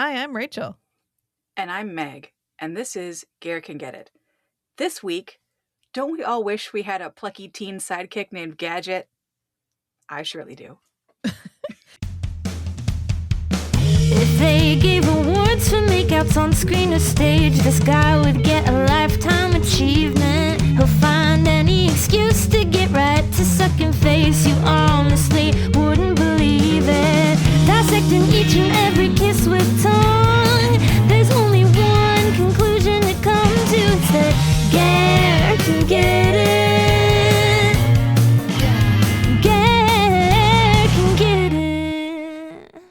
Hi, I'm Rachel. And I'm Meg, and this is Ger Can Get It. This week, don't we all wish we had a plucky teen sidekick named Gadget? I surely do. If they gave awards for makeouts on screen or stage, this guy would get a lifetime achievement. He'll find any excuse to get right to second face. You honestly wouldn't believe it. Dissecting each and every kiss with tongue. There's only one conclusion to come to. It's that Ger can get it. Ger can get it.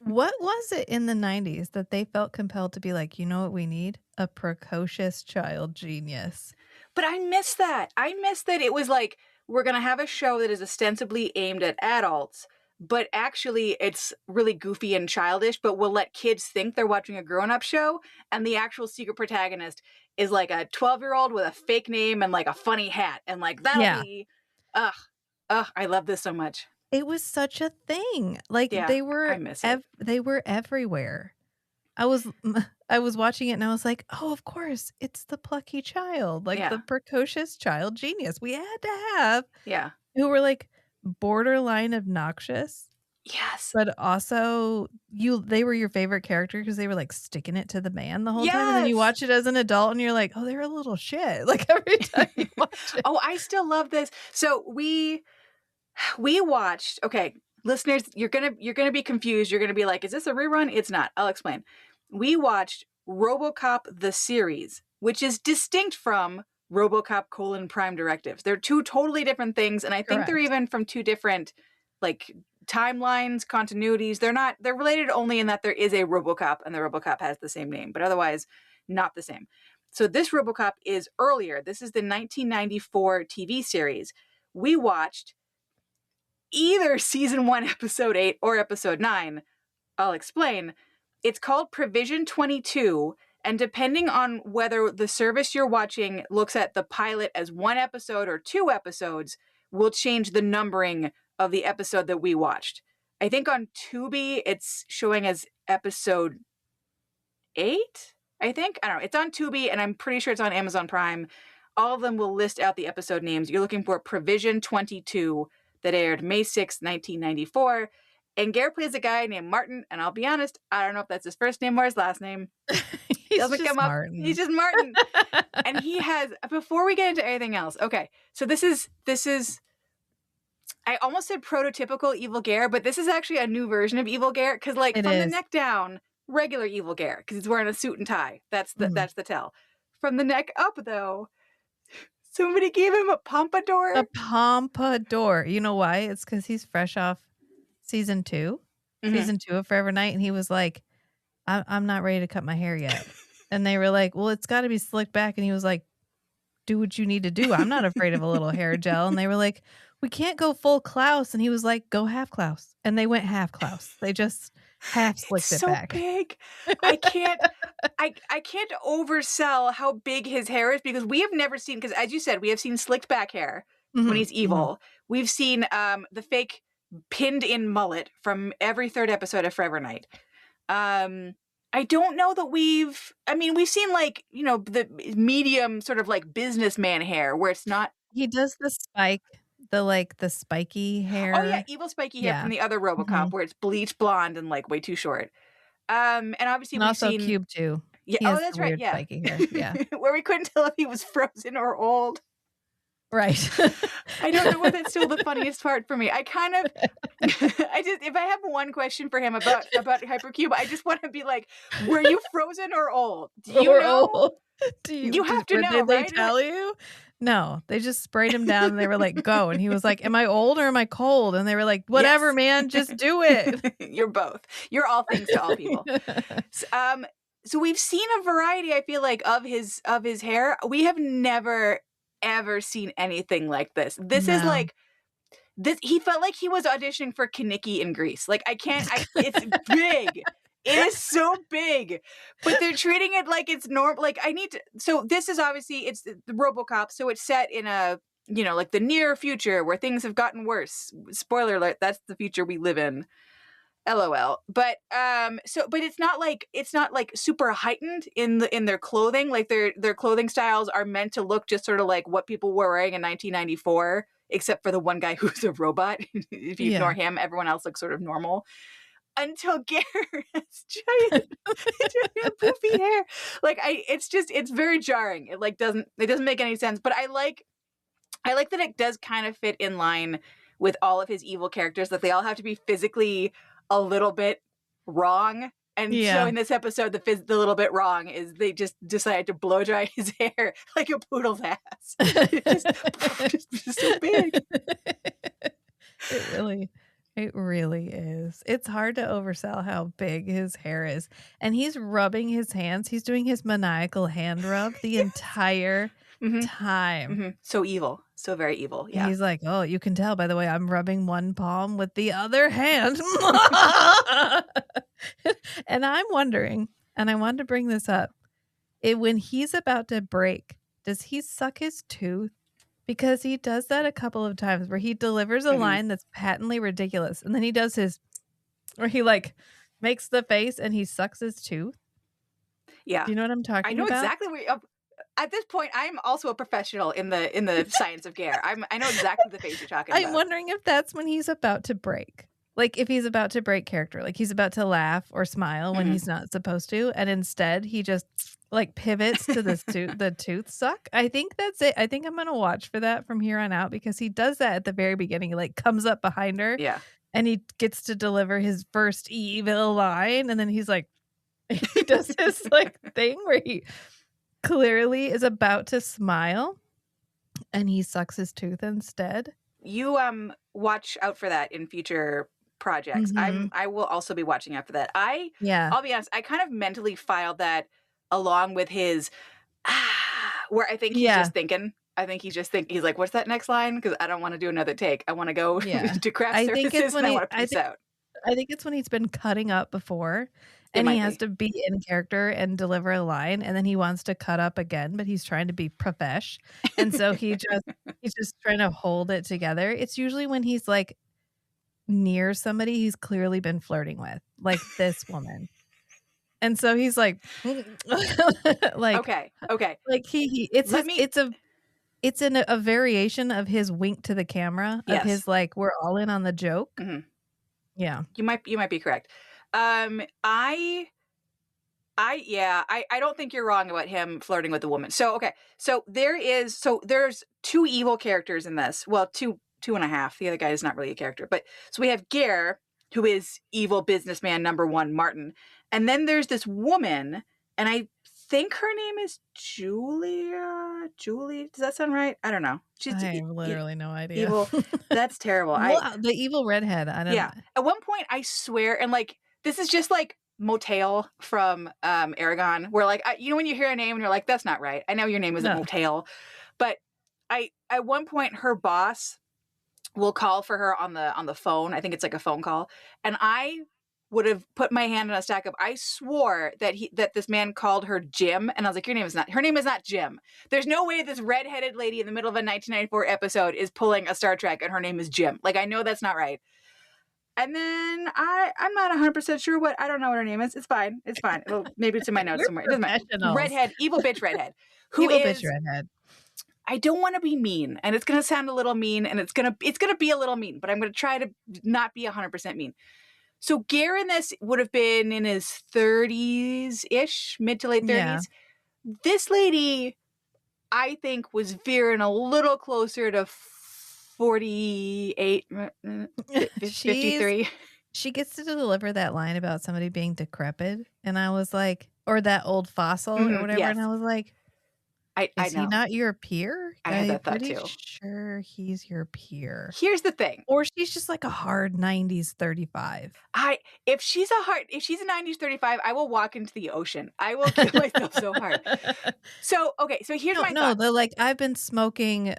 What was it in the 90s that they felt compelled to be like, you know what we need? A precocious child genius. But I miss that. I miss that it was like, we're going to have a show that is ostensibly aimed at adults, but actually it's really goofy and childish, but we'll let kids think they're watching a grown-up show, and the actual secret protagonist is like a 12-year-old with a fake name and like a funny hat, and like that'll be, I love this so much. It was such a thing. Like Yeah, they were I miss it. they were everywhere. I was watching it and I was like, "Oh, of course, it's the plucky child, like Yeah. the precocious child genius we had to have." Yeah. Who were like borderline obnoxious. Yes. But also, they were your favorite character because they were, like, sticking it to the man the whole time, and then you Yes! watch it as an adult, and you're like, "Oh, they're a little shit," like, every time you watch it. Oh, I still love this. So we watched, okay, listeners, you're gonna be confused. You're gonna be like, is this a rerun? It's not. I'll explain. We watched RoboCop the series, which is distinct from RoboCop: Prime Directives. They're two totally different things, and I think they're Correct. even from two different, like, timelines, continuities. They're related only in that there is a RoboCop and the RoboCop has the same name, but otherwise not the same. So this RoboCop is earlier. This is the 1994 TV series. We watched either season 1, episode 8 or episode 9. I'll explain. It's called Provision 22, and depending on whether the service you're watching looks at the pilot as 1 episode or 2 episodes, will change the numbering of the episode that we watched. I think on Tubi it's showing as episode 8, I think. I don't know. It's on Tubi, and I'm pretty sure it's on Amazon Prime. All of them will list out the episode names. You're looking for Provision 22, that aired May 6, 1994. And Ger plays a guy named Martin, and I'll be honest, I don't know if that's his first name or his last name. He's Doesn't just come up. Martin. He's just Martin. And he has, before we get into anything else, okay, so this is, I almost said prototypical Evil Ger, but this is actually a new version of Evil Ger, because like It from the is. neck down, regular Evil Ger, because he's wearing a suit and tie. That's the tell. From the neck up, though, somebody gave him a pompadour. A pompadour. You know why? It's because he's fresh off season 2. Season 2 of Forever Night, and he was like, I'm not ready to cut my hair yet. And they were like, well, it's got to be slicked back. And he was like, do what you need to do. I'm not afraid of a little hair gel. And they were like, we can't go full Klaus. And he was like, go half Klaus. And they went half Klaus. They just half slicked it back. So big. I can't oversell how big his hair is, because we have never seen, because as you said, we have seen slicked back hair when he's evil. We've seen the fake pinned in mullet from every 3rd episode of Forever Night. I don't know that we've seen, like, you know, the medium sort of like businessman hair where it's not. He does the spike, the spiky hair. Oh yeah, evil spiky hair from the other RoboCop where it's bleach blonde and like way too short. And obviously and we've also seen Cube too. Yeah, that's right. Yeah, spiky hair. Yeah, where we couldn't tell if he was frozen or old. Right. I don't know whether that's still the funniest part for me. I kind of, if I have one question for him about Hypercube, I just want to be like, were you frozen or old? Do you know? Old? You have to know, did they right? tell you? No, they just sprayed him down and they were like, go. And he was like, am I old or am I cold? And they were like, whatever, Yes. man, just do it. You're both. You're all things to all people. So we've seen a variety, I feel like, of his hair. We have never ever seen anything like this. This is like this. He felt like he was auditioning for Kaneki in Greece. Like it's big. It is so big, but they're treating it like it's normal. Like so this is obviously, it's the RoboCop. So it's set in a, you know, like the near future where things have gotten worse. Spoiler alert, that's the future we live in. LOL. But but it's not like super heightened in their clothing. Like their clothing styles are meant to look just sort of like what people were wearing in 1994, except for the one guy who's a robot. If you ignore him, everyone else looks sort of normal. Until Ger has giant poofy hair. Like it's very jarring. It doesn't make any sense. But I like that it does kind of fit in line with all of his evil characters, that they all have to be physically a little bit wrong. And so in this episode, the little bit wrong is they just decided to blow dry his hair like a poodle's ass. just so big. It really is. It's hard to oversell how big his hair is. And he's rubbing his hands. He's doing his maniacal hand rub the entire time. So evil. So very evil. Yeah. He's like, oh, you can tell by the way I'm rubbing one palm with the other hand. And I'm wondering, and I wanted to bring this up, when he's about to break, does he suck his tooth? Because he does that a couple of times where he delivers a line that's patently ridiculous. And then he does where he like makes the face and he sucks his tooth. Yeah. Do you know what I'm talking about? I know exactly what at this point, I'm also a professional in the science of Ger. I know exactly the face you're talking about. I'm wondering if that's when he's about to break. Like if he's about to break character, like he's about to laugh or smile when he's not supposed to, and instead he just like pivots to the tooth suck. I think that's it. I think I'm gonna watch for that from here on out, because he does that at the very beginning. He like comes up behind her, and he gets to deliver his first evil line, and then he's like, he does this like thing where he clearly is about to smile, and he sucks his tooth instead. You watch out for that in future projects. I will also be watching out for that. I'll be honest, I kind of mentally filed that along with his where I think he's just thinking. I think he's just thinking. He's like, "What's that next line?" Because I don't want to do another take. I want to go to craft services, and I want to piece out. I think it's when he's been cutting up before, and he has to be in character and deliver a line, and then he wants to cut up again, but he's trying to be profesh, and so he's just trying to hold it together. It's usually when he's like near somebody he's clearly been flirting with, like this woman. And so he's like, like okay, like it's a variation of his wink to the camera of his like we're all in on the joke. Yeah, you might be correct. I don't think you're wrong about him flirting with the woman. So there's two evil characters in this. Well, two and a half. The other guy is not really a character, but so we have Ger, who is evil businessman number one, Martin. And then there's this woman, and I think her name is Julia. Julie, does that sound right? I don't know. I have literally no idea. Evil. That's terrible. The evil redhead. I don't know. At one point, I swear, and like this is just like Motel from Aragon, where like when you hear a name and you're like, that's not right. I know your name isn't Motel, but at one point her boss will call for her on the phone. I think it's like a phone call, and I would have put my hand on a stack of. I swore that this man called her Jim, and I was like, her name is not Jim. There's no way this redheaded lady in the middle of a 1994 episode is pulling a Star Trek and her name is Jim. Like, I know that's not right. And then I'm not 100% sure I don't know what her name is. It's fine. Well, maybe it's in my notes somewhere. It doesn't matter. Redhead, evil bitch redhead. Bitch redhead. I don't want to be mean, and it's going to sound a little mean, and it's going to be a little mean, but I'm going to try to not be 100% mean. So Ger in this would have been in his 30s-ish, mid to late 30s. Yeah. This lady, I think, was veering a little closer to 48, 53. She gets to deliver that line about somebody being decrepit, and I was like, or that old fossil or whatever, and I was like, is he not your peer? I had that thought too. Sure, he's your peer. Here's the thing, or she's just like a hard 90s 35. If she's a 90s 35, I will walk into the ocean. I will kill myself so hard. So here's my thought. No, like I've been smoking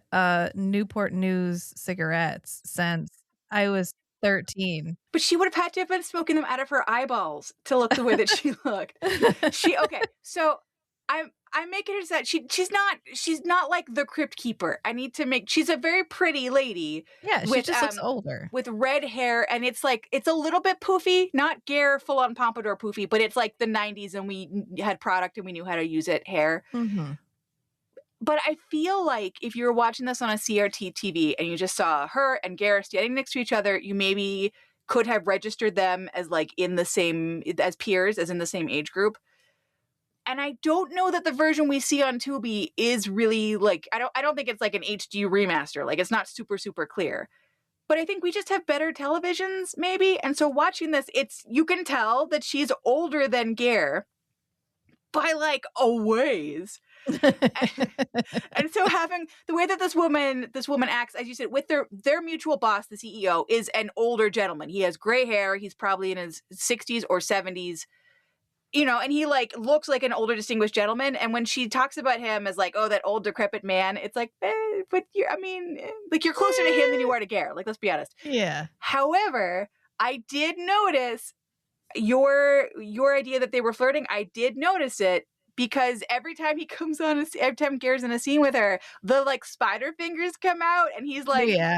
Newport News cigarettes since I was 13. But she would have had to have been smoking them out of her eyeballs to look the way that she looked. So I'm making her sad. She's not like the Crypt Keeper. She's a very pretty lady. Yeah, she just looks older. With red hair, and it's like, it's a little bit poofy, not Ger full on pompadour poofy, but it's like the 90s and we had product and we knew how to use it hair. Mm-hmm. But I feel like if you were watching this on a CRT TV and you just saw her and Ger standing next to each other, you maybe could have registered them as like in the same, as peers, as in the same age group. And I don't know that the version we see on Tubi is really like, I don't think it's like an HD remaster. Like, it's not super, super clear. But I think we just have better televisions, maybe. And so watching this, you can tell that she's older than Ger by like a ways. And so having the way that this woman acts, as you said, with their mutual boss, the CEO, is an older gentleman. He has gray hair. He's probably in his 60s or 70s. You know, and he like looks like an older distinguished gentleman. And when she talks about him as like, oh, that old decrepit man, it's like, but you're closer to him than you are to Ger. Like, let's be honest. Yeah. However, I did notice your idea that they were flirting. I did notice it because every time he comes on, every time Ger's in a scene with her, the like spider fingers come out, and he's like, yeah.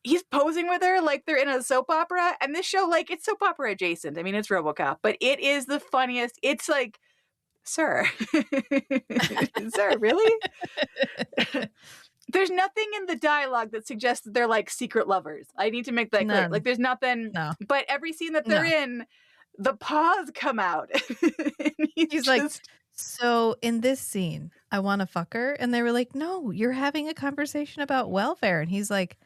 He's posing with her like they're in a soap opera. And this show, like, it's soap opera adjacent. I mean, it's RoboCop, but it is the funniest. It's like, sir, sir, really? There's nothing in the dialogue that suggests that they're like secret lovers. I need to make that clear. Like, there's nothing. No. But every scene that they're in, the paws come out. He's like, so in this scene, I want to fuck her. And they were like, no, you're having a conversation about welfare. And he's like,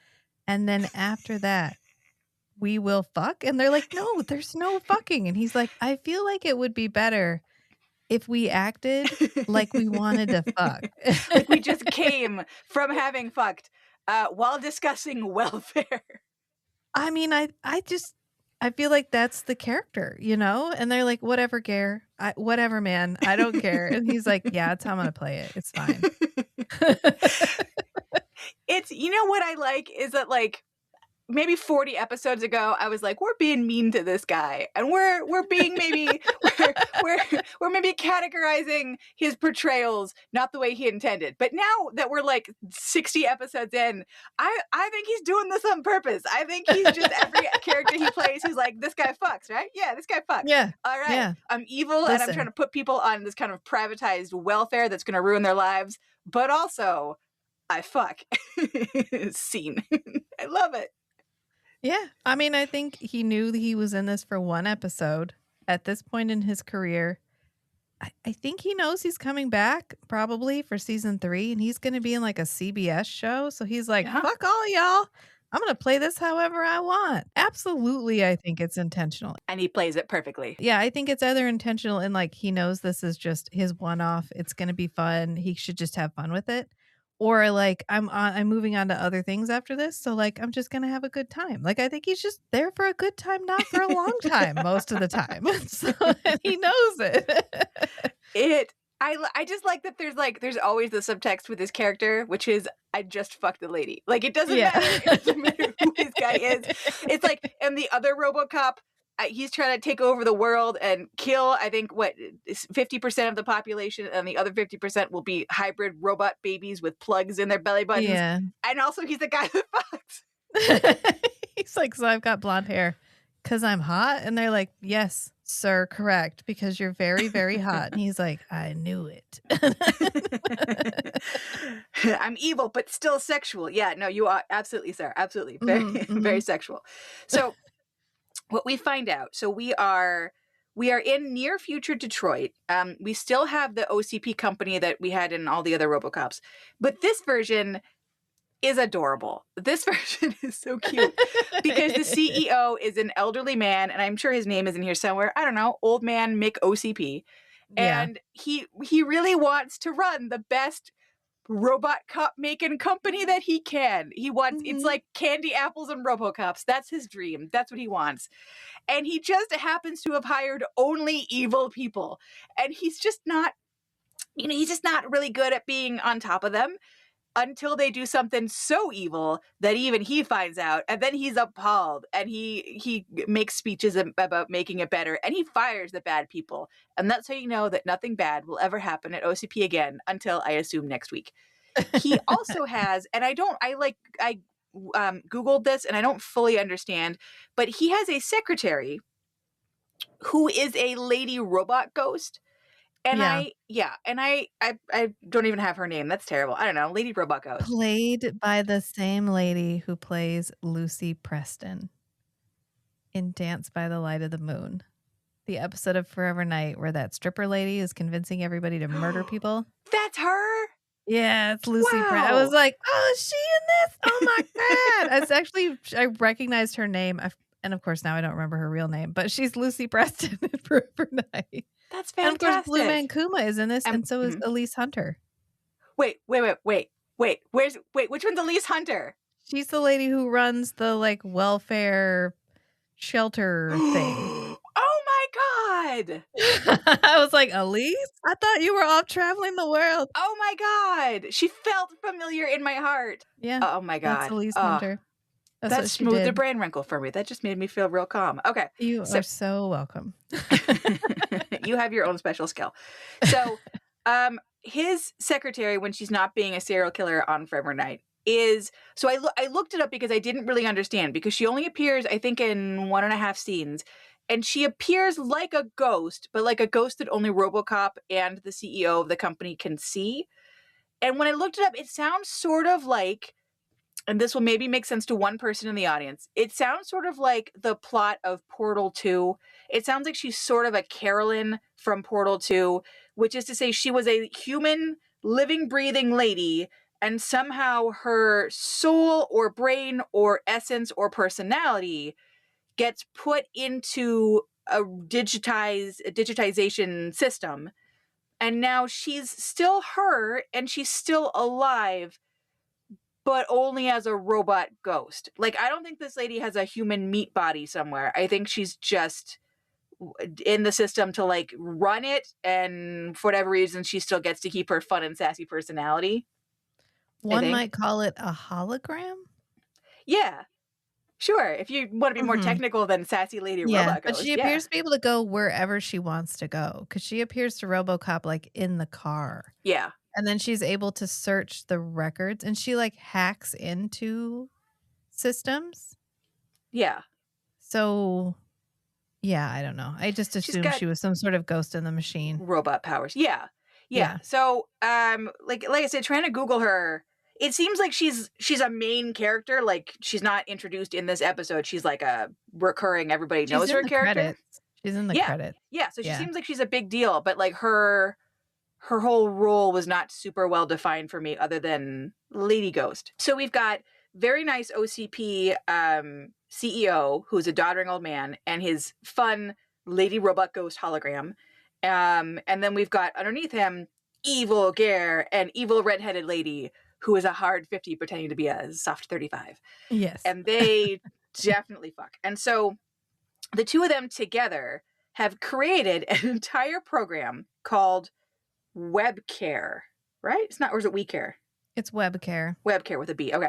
and then after that, we will fuck. And they're like, no, there's no fucking. And he's like, I feel like it would be better if we acted like we wanted to fuck. Like we just came from having fucked while discussing welfare. I mean, I feel like that's the character, you know? And they're like, whatever, Ger. Whatever, man. I don't care. And he's like, yeah, that's how I'm going to play it. It's fine. It's, you know what I like is that like maybe 40 episodes ago I was like, we're being mean to this guy, and we're being maybe we're maybe categorizing his portrayals not the way he intended. But now that we're like 60 episodes in, I think he's doing this on purpose. I think he's just every character he plays, he's like, this guy fucks, right? Yeah, this guy fucks. Yeah. All right. Yeah. I'm evil. And I'm trying to put people on this kind of privatized welfare that's going to ruin their lives, but also I fuck. Scene. I love it. Yeah. I mean, I think he knew that he was in this for one episode at this point in his career. I think he knows he's coming back probably for season 3, and he's going to be in like a CBS show. So he's like, fuck all y'all. I'm going to play this however I want. Absolutely. I think it's intentional. And he plays it perfectly. Yeah. I think it's either intentional and like he knows this is just his one-off. It's going to be fun. He should just have fun with it. Or like I'm moving on to other things after this, so like I'm just gonna have a good time. Like I think he's just there for a good time, not for a long time most of the time. So, and he knows it. I just like that there's always the subtext with his character, which is I just fucked the lady. Like it doesn't matter. It doesn't matter who this guy is. It's like, and the other RoboCop, he's trying to take over the world and kill, I think, 50% of the population, and the other 50% will be hybrid robot babies with plugs in their belly buttons. Yeah. And also he's the guy that fucks. He's like, so I've got blonde hair because I'm hot? And they're like, yes, sir, correct, because you're very, very hot. And he's like, I knew it. I'm evil, but still sexual. Yeah, no, you are absolutely, sir. Absolutely. Very, very sexual. So what we find out, so we are in near future Detroit. We still have the OCP company that we had in all the other RoboCops, but this version is adorable. This version is so cute because the CEO is an elderly man, and I'm sure his name is in here somewhere. I don't know, Old Man Mick OCP, and he really wants to run the best robot cop making company that he can. He wants, it's like candy apples and RoboCops. That's his dream. That's what he wants. And he just happens to have hired only evil people. And he's just not, he's just not really good at being on top of them. until they do something so evil that even he finds out, and then he's appalled, and he makes speeches about making it better, and he fires the bad people. And that's how you know that nothing bad will ever happen at OCP again until, I assume, next week. He also has, and I Googled this and I don't fully understand, but he has a secretary who is a lady robot ghost. And Yeah. I don't even have her name. That's terrible. I don't know. Lady Robot Ghost. Played by the same lady who plays Lucy Preston in Dance by the Light of the Moon. The episode of Forever Night where that stripper lady is convincing everybody to murder people. That's her? Yeah, it's Lucy Preston. I was like, oh, is she in this? Oh my God. It's actually, I recognized her name. And of course, now I don't remember her real name, but she's Lucy Preston in Forever Night. That's fantastic. And of course, Blue Man Kuma is in this, and so is Elise Hunter. Wait. Which one's Elise Hunter? She's the lady who runs the like welfare shelter thing. Oh my God. I was like, Elise? I thought you were off traveling the world. Oh my God. She felt familiar in my heart. Yeah. Oh my God. That's Elise Hunter. That smoothed the brain wrinkle for me. That just made me feel real calm. Okay. You are so welcome. You have your own special skill. So his secretary, when she's not being a serial killer on Forever Night, is... So I looked it up because I didn't really understand, because she only appears, I think, in 1.5 scenes. And she appears like a ghost, but like a ghost that only RoboCop and the CEO of the company can see. And when I looked it up, it sounds sort of like... And this will maybe make sense to one person in the audience. It sounds sort of like the plot of Portal 2. It sounds like she's sort of a Carolyn from Portal 2, which is to say she was a human, living, breathing lady, and somehow her soul or brain or essence or personality gets put into a digitization system. And now she's still her, and she's still alive, but only as a robot ghost. Like, I don't think this lady has a human meat body somewhere. I think she's just in the system to, like, run it, and for whatever reason, she still gets to keep her fun and sassy personality. One might call it a hologram? Yeah. Sure. If you want to be more technical than sassy lady robot ghost. But she appears to be able to go wherever she wants to go, because she appears to RoboCop, like, in the car. Yeah. And then she's able to search the records, and she like hacks into systems. Yeah. So, yeah, I don't know. I just assumed she was some sort of ghost in the machine. Robot powers. Yeah. So, like I said, trying to Google her, it seems like she's a main character. Like, she's not introduced in this episode. She's like a recurring, everybody knows her character. Credits. She's in the credits. Yeah. So she seems like she's a big deal, but like her whole role was not super well defined for me, other than Lady Ghost. So we've got very nice OCP CEO, who's a doddering old man, and his fun Lady Robot Ghost hologram. And then we've got underneath him evil Ger, an evil redheaded lady who is a hard 50 pretending to be a soft 35. Yes. And they definitely fuck. And so the two of them together have created an entire program called WebCare, right? It's not, or is it WeCare? It's WebCare. WebCare with a B. Okay.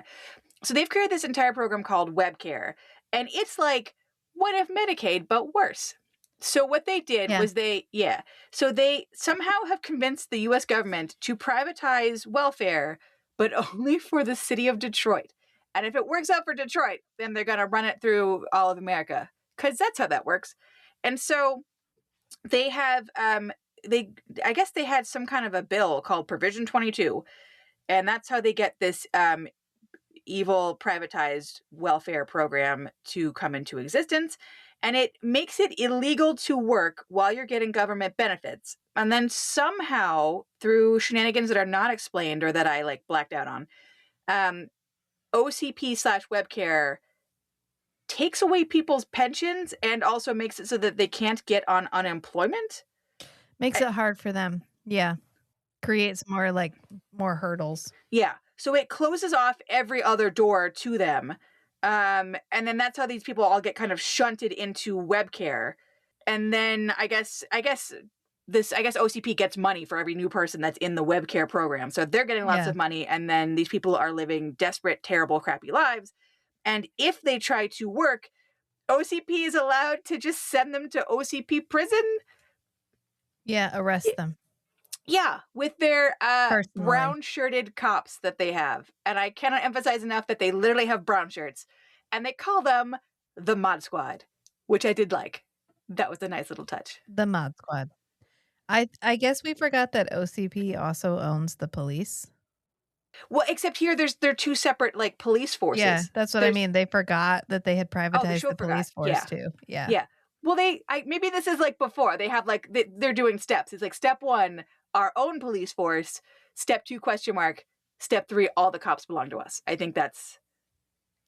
So they've created this entire program called WebCare, and it's like, what if Medicaid, but worse? So what they did was so they somehow have convinced the U.S. government to privatize welfare, but only for the city of Detroit. And if it works out for Detroit, then they're going to run it through all of America, because that's how that works. And so they have, I guess they had some kind of a bill called Provision 22, and that's how they get this evil privatized welfare program to come into existence. And it makes it illegal to work while you're getting government benefits. And then somehow, through shenanigans that are not explained or that I like blacked out on, OCP/WebCare takes away people's pensions and also makes it so that they can't get on unemployment. Makes it hard for them. Yeah. Creates more hurdles. Yeah. So it closes off every other door to them. And then that's how these people all get kind of shunted into WebCare. And then I guess this, I guess OCP gets money for every new person that's in the web care program. So they're getting lots of money, and then these people are living desperate, terrible, crappy lives. And if they try to work, OCP is allowed to just send them to OCP prison. Yeah, arrest them. Yeah, with their Personally. brown-shirted cops that they have. And I cannot emphasize enough that they literally have brown shirts. And they call them the Mod Squad, which I did like. That was a nice little touch. The Mod Squad. I guess we forgot that OCP also owns the police. Well, except here they're two separate like police forces. Yeah, that's what I mean. They forgot that they had privatized the police force too. Yeah. Yeah. Well, maybe this is like before. They have like they're doing steps. It's like step 1, our own police force. Step 2, ? Step 3, all the cops belong to us. I think that's.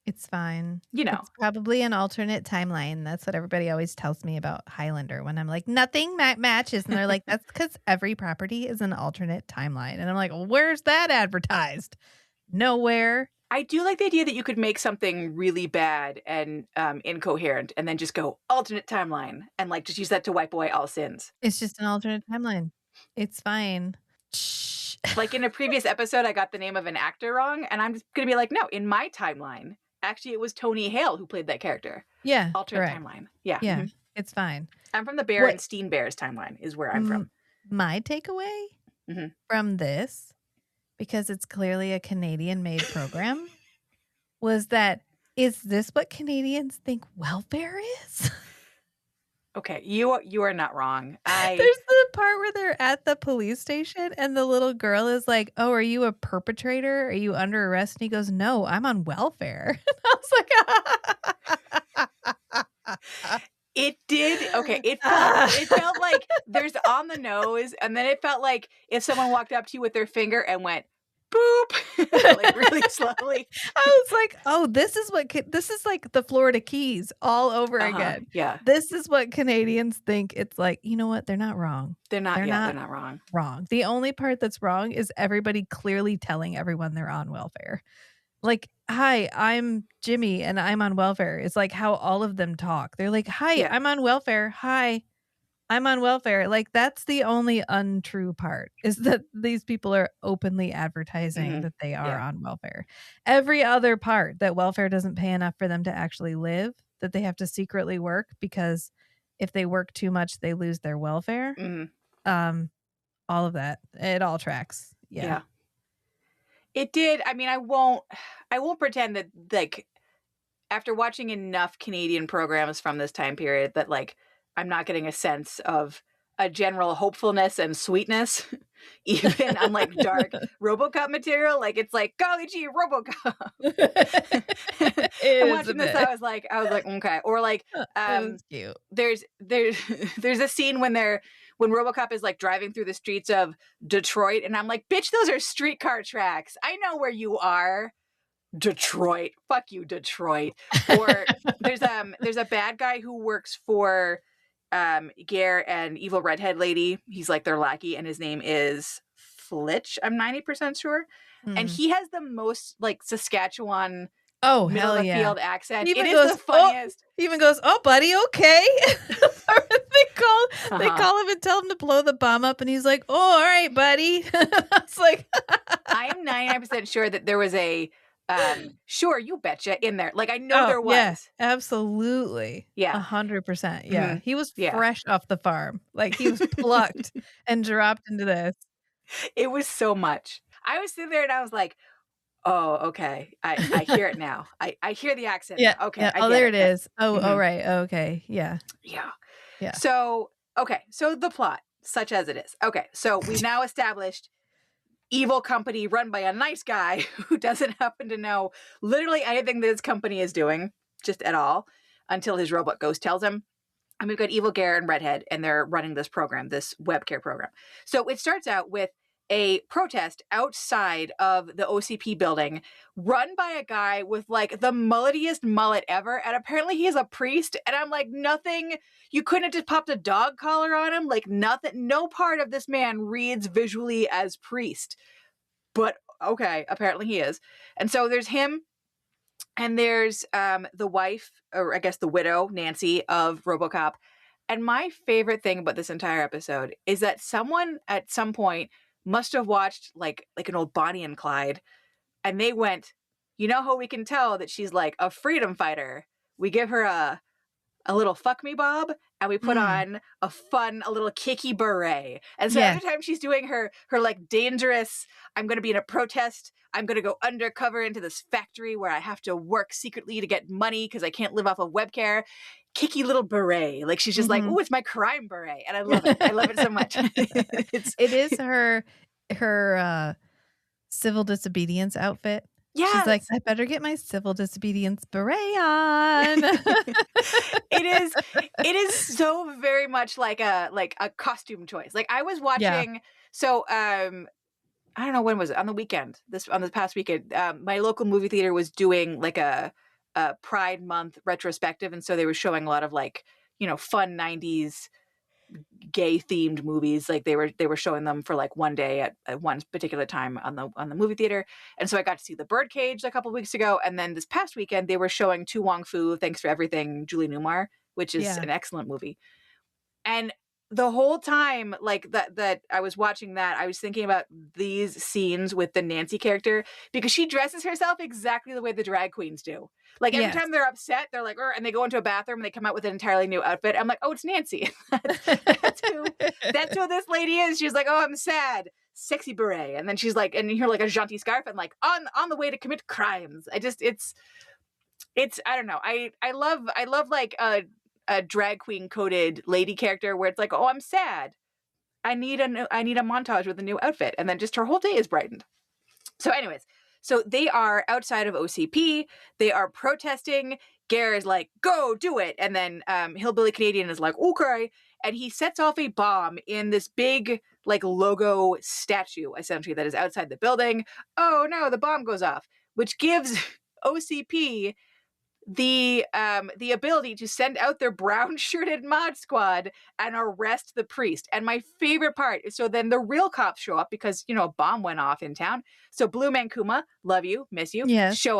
It's fine. It's probably an alternate timeline. That's what everybody always tells me about Highlander when I'm like, nothing matches. And they're like, that's because every property is an alternate timeline. And I'm like, well, where's that advertised? Nowhere. I do like the idea that you could make something really bad and incoherent and then just go alternate timeline and like just use that to wipe away all sins. It's just an alternate timeline. It's fine. Like in a previous episode, I got the name of an actor wrong. And I'm just going to be like, no, in my timeline. Actually, it was Tony Hale who played that character. Yeah. Alternate timeline. Yeah. Yeah. Mm-hmm. It's fine. I'm from the Berenstein Bears timeline is where I'm from. My takeaway from this, because it's clearly a Canadian-made program, was that, is this what Canadians think welfare is? Okay, you are not wrong. There's the part where they're at the police station and the little girl is like, oh, are you a perpetrator? Are you under arrest? And he goes, no, I'm on welfare. And I was like, It did. Okay, it felt like there's on the nose, and then it felt like if someone walked up to you with their finger and went, boop, like really slowly. I was like, oh, this is like the Florida Keys all over again. Yeah. This is what Canadians think. It's like, you know what? They're not wrong. They're not wrong. Wrong. The only part that's wrong is everybody clearly telling everyone they're on welfare. Like, hi, I'm Jimmy and I'm on welfare. It's like how all of them talk. They're like, hi, I'm on welfare. Hi, I'm on welfare. Like, that's the only untrue part, is that these people are openly advertising that they are on welfare. Every other part, that welfare doesn't pay enough for them to actually live, that they have to secretly work because if they work too much, they lose their welfare. All of that, it all tracks. Yeah. It did. I mean, I won't pretend that, like, after watching enough Canadian programs from this time period, that like I'm not getting a sense of a general hopefulness and sweetness, even on like dark RoboCop material. Like, it's like, golly gee, RoboCop. And watching this, I was like, okay. Or like, cute. There's a scene when RoboCop is like driving through the streets of Detroit, and I'm like, bitch, those are streetcar tracks. I know where you are. Detroit. Fuck you, Detroit. Or there's a bad guy who works for Ger and evil redhead lady. He's like their lackey, and his name is Flitch. I'm 90% sure. And he has the most like Saskatchewan middle of the field accent. It is the funniest. He even goes, oh, buddy, okay. They call him and tell him to blow the bomb up, and he's like, oh, all right, buddy. I was like, I am 99% sure that there was a sure, you betcha in there. Like, I know there was. Yeah, absolutely. Yeah. 100%. Yeah. He was fresh off the farm. Like, he was plucked and dropped into this. It was so much. I was sitting there and I was like, oh, okay. I hear it now. I hear the accent. Yeah. Okay. Yeah. Oh, there it is. Oh, all right. Okay. Yeah. Yeah. Yeah. So, okay. So the plot, such as it is. Okay. So we now established evil company run by a nice guy who doesn't happen to know literally anything that his company is doing, just at all, until his robot ghost tells him. And we've got evil Ger and Redhead, and they're running this program, this web care program. So it starts out with a protest outside of the OCP building run by a guy with like the mulletiest mullet ever. And apparently he is a priest. And I'm like, nothing, you couldn't have just popped a dog collar on him. Like, nothing, no part of this man reads visually as priest. But okay, apparently he is. And so there's him, and there's the wife, or I guess the widow, Nancy, of RoboCop. And my favorite thing about this entire episode is that someone at some point must have watched like an old Bonnie and Clyde, and they went, you know how we can tell that she's like a freedom fighter? We give her a little fuck me bob, and we put on a little kicky beret. And so every time she's doing her like dangerous, I'm going to be in a protest, I'm going to go undercover into this factory where I have to work secretly to get money because I can't live off of web care. Kicky little beret. Like she's just like, oh, it's my crime beret. And I love it. I love it so much. It is her civil disobedience outfit. Yeah. She's like, I better get my civil disobedience beret on. It is so very much like a costume choice. Like I was watching, so I don't know when was it, on the weekend, on this past weekend, my local movie theater was doing like a Pride Month retrospective, and so they were showing a lot of like, you know, fun 90s gay themed movies. Like they were showing them for like one day at one particular time on the movie theater. And so I got to see The Birdcage a couple of weeks ago, and then this past weekend they were showing To Wong Foo, Thanks for Everything, Julie Newmar, which is an excellent movie. And the whole time, like that I was watching that, I was thinking about these scenes with the Nancy character, because she dresses herself exactly the way the drag queens do. Like every time they're upset, they're like, and they go into a bathroom and they come out with an entirely new outfit. I'm like, oh, it's Nancy. that's who this lady is. She's like, oh, I'm sad. Sexy beret. And then she's like, and you hear like a jaunty scarf and like on the way to commit crimes. It's I don't know. I love like a drag queen coded lady character where it's like, oh, I'm sad. I need a montage with a new outfit. And then just her whole day is brightened. So anyways, so they are outside of OCP. They are protesting. Ger is like, go do it. And then Hillbilly Canadian is like, okay. And he sets off a bomb in this big like logo statue, essentially, that is outside the building. Oh no, the bomb goes off, which gives OCP the ability to send out their brown shirted mod squad and arrest the priest. And my favorite part is, so then the real cops show up because, you know, a bomb went off in town. So Blue Man Kuma, love you, miss you, shows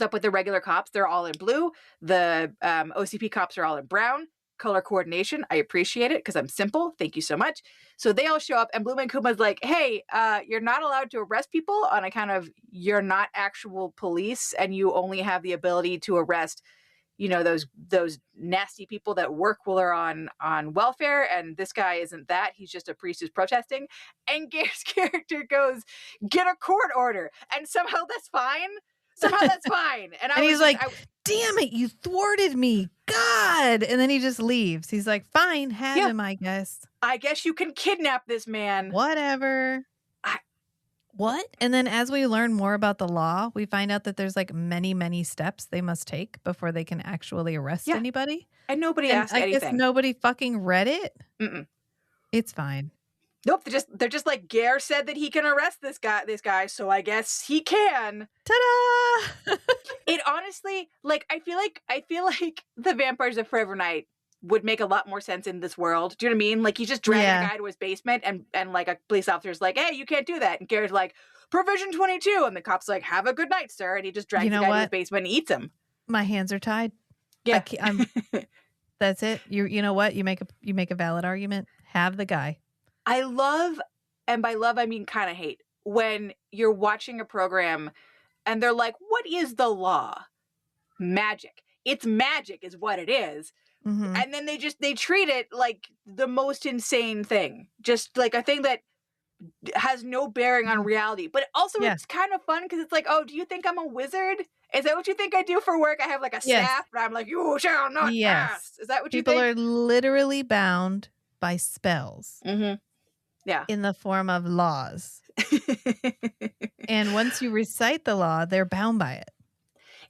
up with the regular cops. They're all in blue. The OCP cops are all in brown. Color coordination, I appreciate it because I'm simple. Thank you so much. So they all show up, and Blue Man Kuma's like, hey, you're not allowed to arrest people on account of you're not actual police, and you only have the ability to arrest, you know, those nasty people that work while they're on welfare, and this guy isn't that. He's just a priest who's protesting. And Ger's character goes, get a court order, and somehow that's fine. And he's like, damn it, you thwarted me, God. And then he just leaves. He's like, fine, have him, I guess. I guess you can kidnap this man. Whatever. What? And then as we learn more about the law, we find out that there's like many, many steps they must take before they can actually arrest anybody. And nobody asked anything. I guess nobody fucking read it. Mm-mm. It's fine. Nope, they're just like, Ger said that he can arrest this guy, so I guess he can. Ta-da! It honestly, like, I feel like the Vampires of Forever Night would make a lot more sense in this world. Do you know what I mean? Like, he's just dragging a guy to his basement, and like a police officer's like, hey, you can't do that. And Ger's like, Provision 22, and the cop's like, have a good night, sir. And he just drags the guy to his basement and eats him. My hands are tied. Yeah, that's it. You know what? You make a valid argument. Have the guy. I love, and by love I mean kind of hate, when you're watching a program and they're like, what is the law? Magic. It's magic is what it is. Mm-hmm. And then they treat it like the most insane thing. Just like a thing that has no bearing on reality. But also it's kind of fun because it's like, oh, do you think I'm a wizard? Is that what you think I do for work? I have like a staff, but I'm like, you shall not pass. Is that what you think? People are literally bound by spells. Mm-hmm. Yeah. In the form of laws. And once you recite the law, they're bound by it.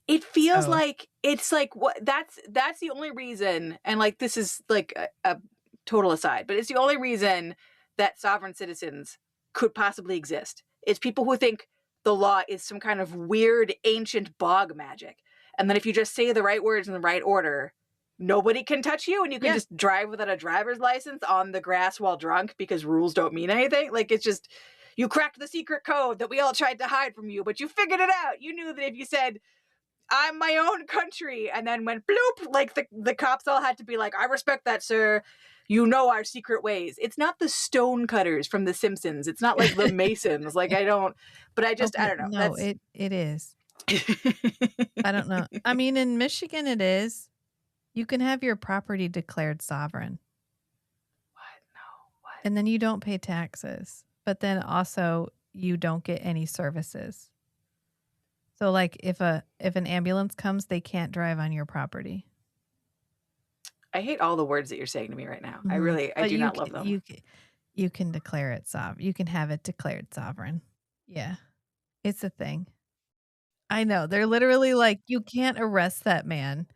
It feels like it's like what that's the only reason, and like this is like a total aside, but it's the only reason that sovereign citizens could possibly exist. It's people who think the law is some kind of weird ancient bog magic. And then if you just say the right words in the right order, nobody can touch you, and you can just drive without a driver's license on the grass while drunk because rules don't mean anything. Like, it's just, you cracked the secret code that we all tried to hide from you, but you figured it out. You knew that if you said I'm my own country, and then went bloop. Like the cops all had to be like, I respect that, sir. You know our secret ways. It's not the stonecutters from The Simpsons. It's not like the Masons. Like I don't know. No, That's it is. I don't know. I mean, in Michigan, it is. You can have your property declared sovereign. What? No. What? And then you don't pay taxes. But then also you don't get any services. So like if an ambulance comes, they can't drive on your property. I hate all the words that you're saying to me right now. I do not love them. You can declare it sovereign. You can have it declared sovereign. Yeah. It's a thing. I know. They're literally like, you can't arrest that man.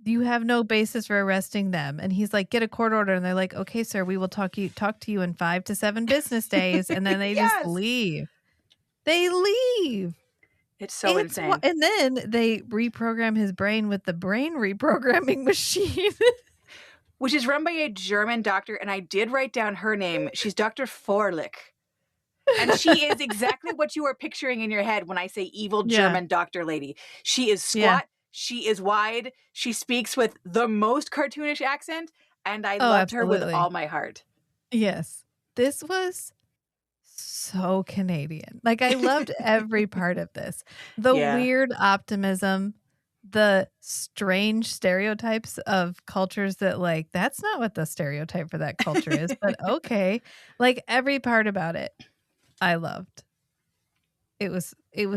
You have no basis for arresting them. And he's like, get a court order. And they're like, okay, sir, we will talk to you in 5 to 7 business days. And then they just leave. They leave. It's so insane. And then they reprogram his brain with the brain reprogramming machine. Which is run by a German doctor. And I did write down her name. She's Dr. Forlich. And she is exactly what you are picturing in your head when I say evil German doctor lady. She is squat. Yeah. She is wide. She speaks with the most cartoonish accent. And I loved her with all my heart. Yes. This was so Canadian. Like I loved every part of this. The weird optimism, the strange stereotypes of cultures that like, that's not what the stereotype for that culture is, but okay. Like every part about it, I loved. It was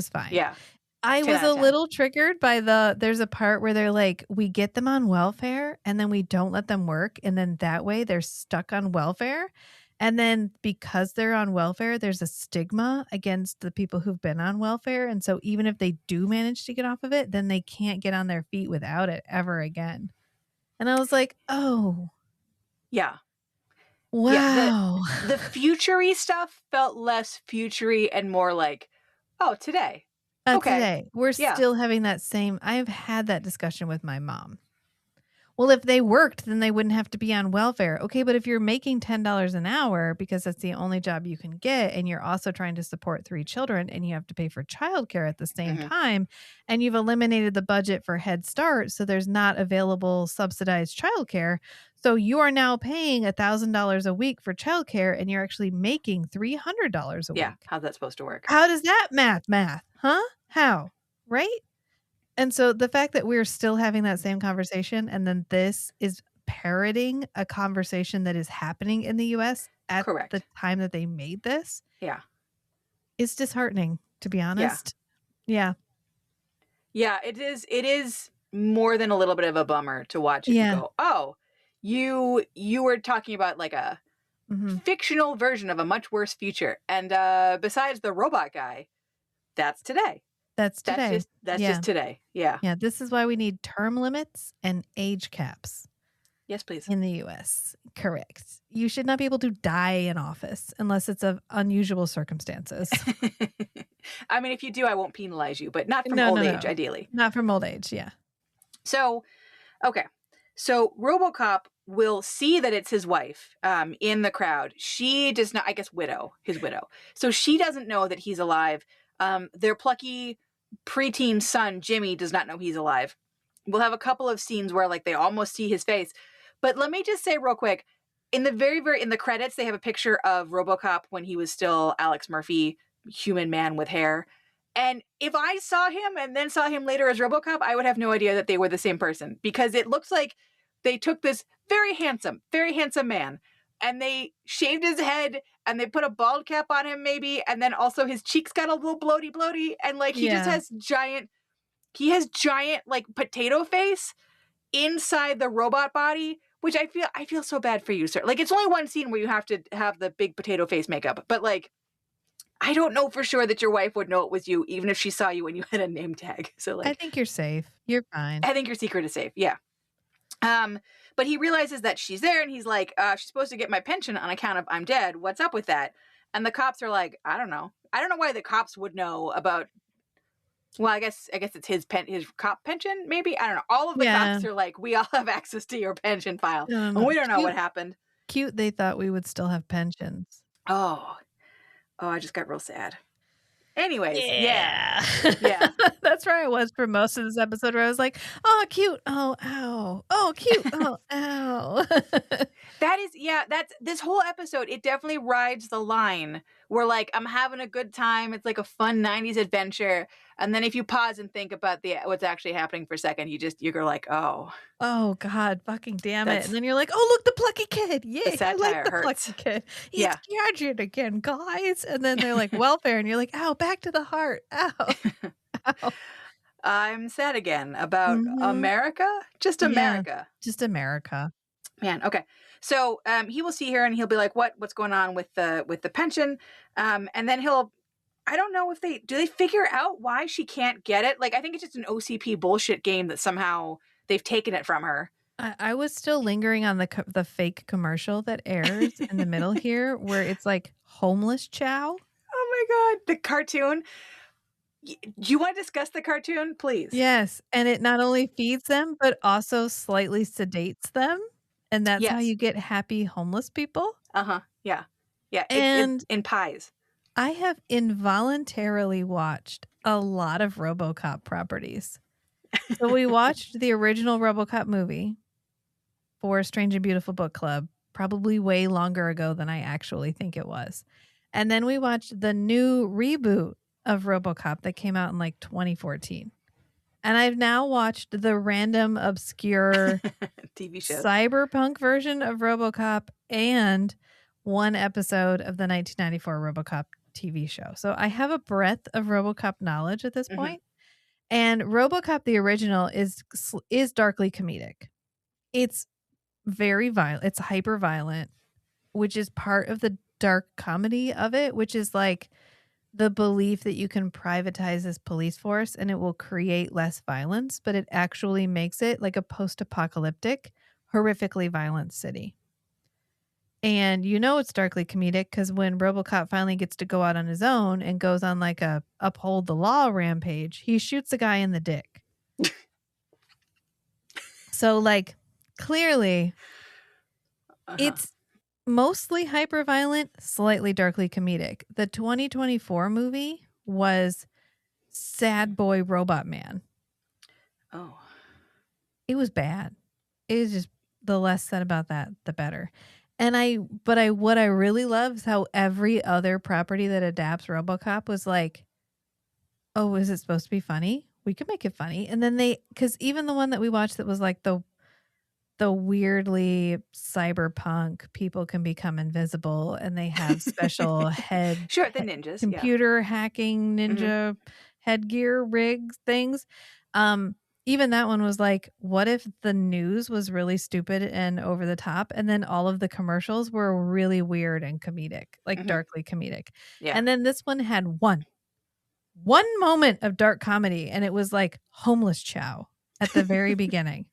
fine. Yeah. I was a little triggered by there's a part where they're like, we get them on welfare and then we don't let them work. And then that way they're stuck on welfare. And then because they're on welfare, there's a stigma against the people who've been on welfare. And so even if they do manage to get off of it, then they can't get on their feet without it ever again. And I was like, oh. Yeah. Wow. Yeah, the future-y stuff felt less future-y and more like, oh, today. Okay. Today. We're still having that same. I've had that discussion with my mom. Well, if they worked, then they wouldn't have to be on welfare. Okay, but if you're making $10 an hour because that's the only job you can get, and you're also trying to support 3 children and you have to pay for childcare at the same time, and you've eliminated the budget for Head Start, so there's not available subsidized childcare. So you are now paying $1,000 a week for childcare, and you're actually making $300 a week. Yeah, how's that supposed to work? How does that math? Huh? How? Right? And so the fact that we're still having that same conversation, and then this is parroting a conversation that is happening in the U.S. at the time that they made this, is disheartening, to be honest. Yeah, it is more than a little bit of a bummer to watch it and go, oh, you were talking about like a fictional version of a much worse future, and besides the robot guy, that's today. That's today. That's just today. Yeah. Yeah. This is why we need term limits and age caps. Yes, please. In the U.S. Correct. You should not be able to die in office unless it's of unusual circumstances. I mean, if you do, I won't penalize you, but not from old age, ideally. Not from old age. Yeah. So, okay. So RoboCop will see that it's his wife in the crowd. She does not, I guess, his widow. So she doesn't know that he's alive. Their plucky preteen son, Jimmy, does not know he's alive. We'll have a couple of scenes where like they almost see his face. But let me just say real quick, in the credits, they have a picture of RoboCop when he was still Alex Murphy, human man with hair. And if I saw him and then saw him later as RoboCop, I would have no idea that they were the same person, because it looks like they took this very handsome man, and they shaved his head and they put a bald cap on him maybe, and then also his cheeks got a little bloaty, and like he just has giant like potato face inside the robot body, which I feel so bad for you, sir. Like it's only one scene where you have to have the big potato face makeup, but like I don't know for sure that your wife would know it was you, even if she saw you when you had a name tag. So like I think you're safe. You're fine. I think your secret is safe. Yeah. But he realizes that she's there, and he's like, she's supposed to get my pension on account of I'm dead. What's up with that? And the cops are like, I don't know. I don't know why the cops would know about. Well, I guess it's his cop pension, maybe. I don't know. All of the cops are like, we all have access to your pension file, and we don't know what happened. Cute. They thought we would still have pensions. Oh, I just got real sad. Anyways, yeah. That's where I was for most of this episode, where I was like, oh, cute. Oh, ow. Oh, cute. Oh, ow. That's this whole episode. It definitely rides the line where, like, I'm having a good time. It's like a fun 90s adventure. And then if you pause and think about what's actually happening for a second, you're like, oh. Oh, God, fucking damn it. And then you're like, oh, look, the plucky kid. Yay, I like the hurts. plucky kid. It's Gadget again, guys. And then they're like, welfare. And you're like, ow, back to the heart. Ow. Ow. I'm sad again about America. Just America. Just America. Man, okay. So he will see her and he'll be like, what's going on with the pension? And then I don't know if they figure out why she can't get it. Like, I think it's just an OCP bullshit game that somehow they've taken it from her. I was still lingering on the fake commercial that airs in the middle here, where it's like homeless chow. Oh my God, the cartoon. Do you want to discuss the cartoon, please? Yes, and it not only feeds them, but also slightly sedates them. And that's how you get happy homeless people. Yeah. Yeah. And in pies. I have involuntarily watched a lot of RoboCop properties. So we watched the original RoboCop movie for Strange and Beautiful Book Club, probably way longer ago than I actually think it was. And then we watched the new reboot of RoboCop that came out in like 2014. And I've now watched the random obscure TV show cyberpunk version of RoboCop and one episode of the 1994 RoboCop TV show. So I have a breadth of RoboCop knowledge at this point. And RoboCop the original is darkly comedic. It's very violent. It's hyper violent, which is part of the dark comedy of it, which is like the belief that you can privatize this police force and it will create less violence, but it actually makes it like a post-apocalyptic, horrifically violent city. And you know it's darkly comedic because when RoboCop finally gets to go out on his own and goes on like a uphold the law rampage, he shoots a guy in the dick. So like clearly it's mostly hyper violent, slightly darkly comedic. The 2024 movie was Sad Boy Robot Man. Oh. It was bad. It was just, the less said about that, the better. And what I really love is how every other property that adapts RoboCop was like, oh, is it supposed to be funny? We could make it funny. And then because even the one that we watched that was like the weirdly cyberpunk, people can become invisible and they have special the ninjas, computer hacking ninja headgear rigs things. Even that one was like, what if the news was really stupid and over the top, and then all of the commercials were really weird and comedic, like darkly comedic. Yeah. And then this one had one moment of dark comedy, and it was like homeless chow at the very beginning.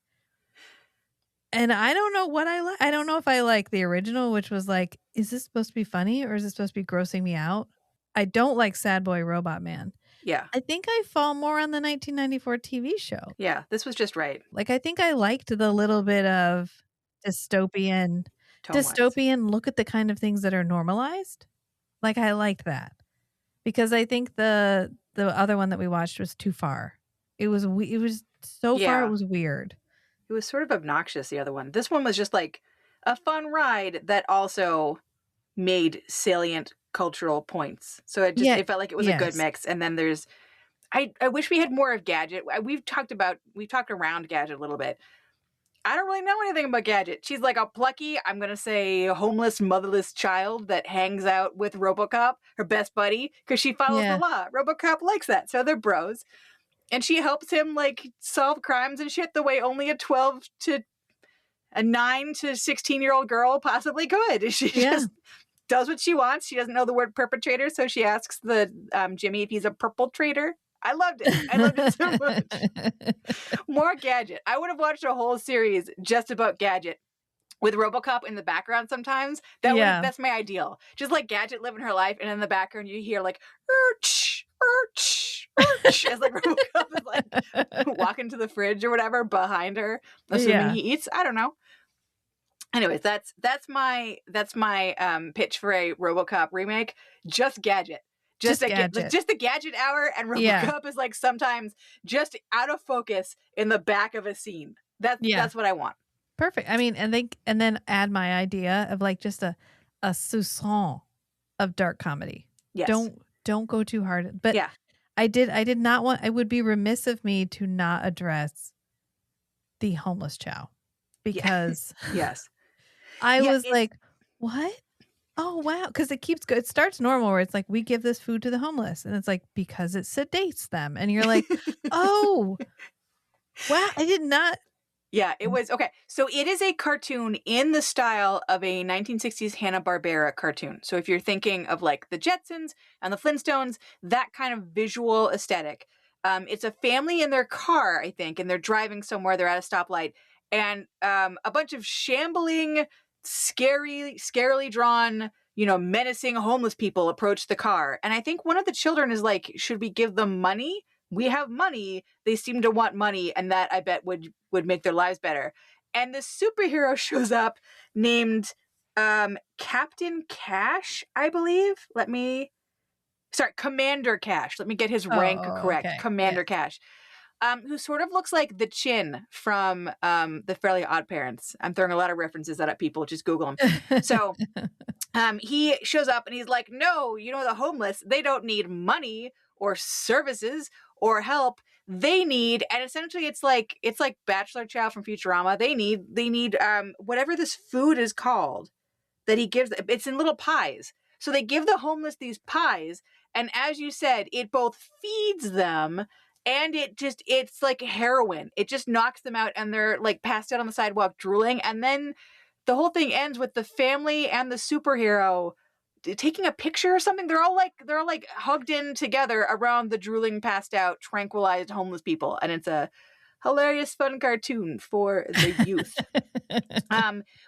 And I don't know what I like. I don't know if I like the original, which was like, is this supposed to be funny or is it supposed to be grossing me out? I don't like Sad Boy Robot Man. Yeah. I think I fall more on the 1994 TV show. Yeah, this was just right. Like, I think I liked the little bit of dystopian, look at the kind of things that are normalized. Like, I liked that. Because I think the other one that we watched was too far. It was so far, it was weird. It was sort of obnoxious, the other one. This one was just like a fun ride that also made salient cultural points. So it felt like it was a good mix. And then there's I wish we had more of Gadget. We've talked around Gadget a little bit. I don't really know anything about Gadget. She's like a plucky, I'm going to say homeless, motherless child that hangs out with RoboCop, her best buddy, because she follows the law. RoboCop likes that. So they're bros. And she helps him like solve crimes and shit the way only a 9 to 16-year-old girl possibly could. She just does what she wants. She doesn't know the word perpetrator, so she asks the Jimmy if he's a purple trader. I loved it so much. More Gadget. I would have watched a whole series just about Gadget with RoboCop in the background sometimes. That's my ideal. Just like Gadget living her life, and in the background you hear like as like RoboCop is like walking to the fridge or whatever behind her, assuming he eats. I don't know. Anyways, that's my pitch for a RoboCop remake. Just Gadget. just Gadget. just the Gadget hour, and RoboCop is like sometimes just out of focus in the back of a scene. That's what I want. Perfect. I mean, and then add my idea of like just a soupçon of dark comedy. Yes. Don't go too hard. But yeah. I did not want, it would be remiss of me to not address the homeless chow, because yes. I was like, what? Oh, wow. Because it starts normal where it's like, we give this food to the homeless. And it's like, because it sedates them. And you're like, oh, wow. I did not. Yeah, it was. Okay. So it is a cartoon in the style of a 1960s Hanna-Barbera cartoon. So if you're thinking of like the Jetsons and the Flintstones, that kind of visual aesthetic. It's a family in their car, I think, and they're driving somewhere. They're at a stoplight. And a bunch of shambling, scarily drawn, menacing homeless people approach the car. And I think one of the children is like, should we give them money? We have money. They seem to want money, and that I bet would make their lives better. And this superhero shows up named Captain Cash, I believe. Commander Cash. Let me get his rank correct. Okay. Commander Cash. Who sort of looks like the Chin from the Fairly Odd Parents. I'm throwing a lot of references at people. Just Google him. So he shows up and he's like, no, the homeless, they don't need money or services or help. They need, and essentially it's like Bachelor Chow from Futurama. They need whatever this food is called that he gives. It's in little pies. So they give the homeless these pies. And as you said, it both feeds them and it's like heroin. It just knocks them out and they're like passed out on the sidewalk drooling. And then the whole thing ends with the family and the superhero taking a picture or something. They're all like hugged in together around the drooling, passed out, tranquilized homeless people. And it's a hilarious, fun cartoon for the youth.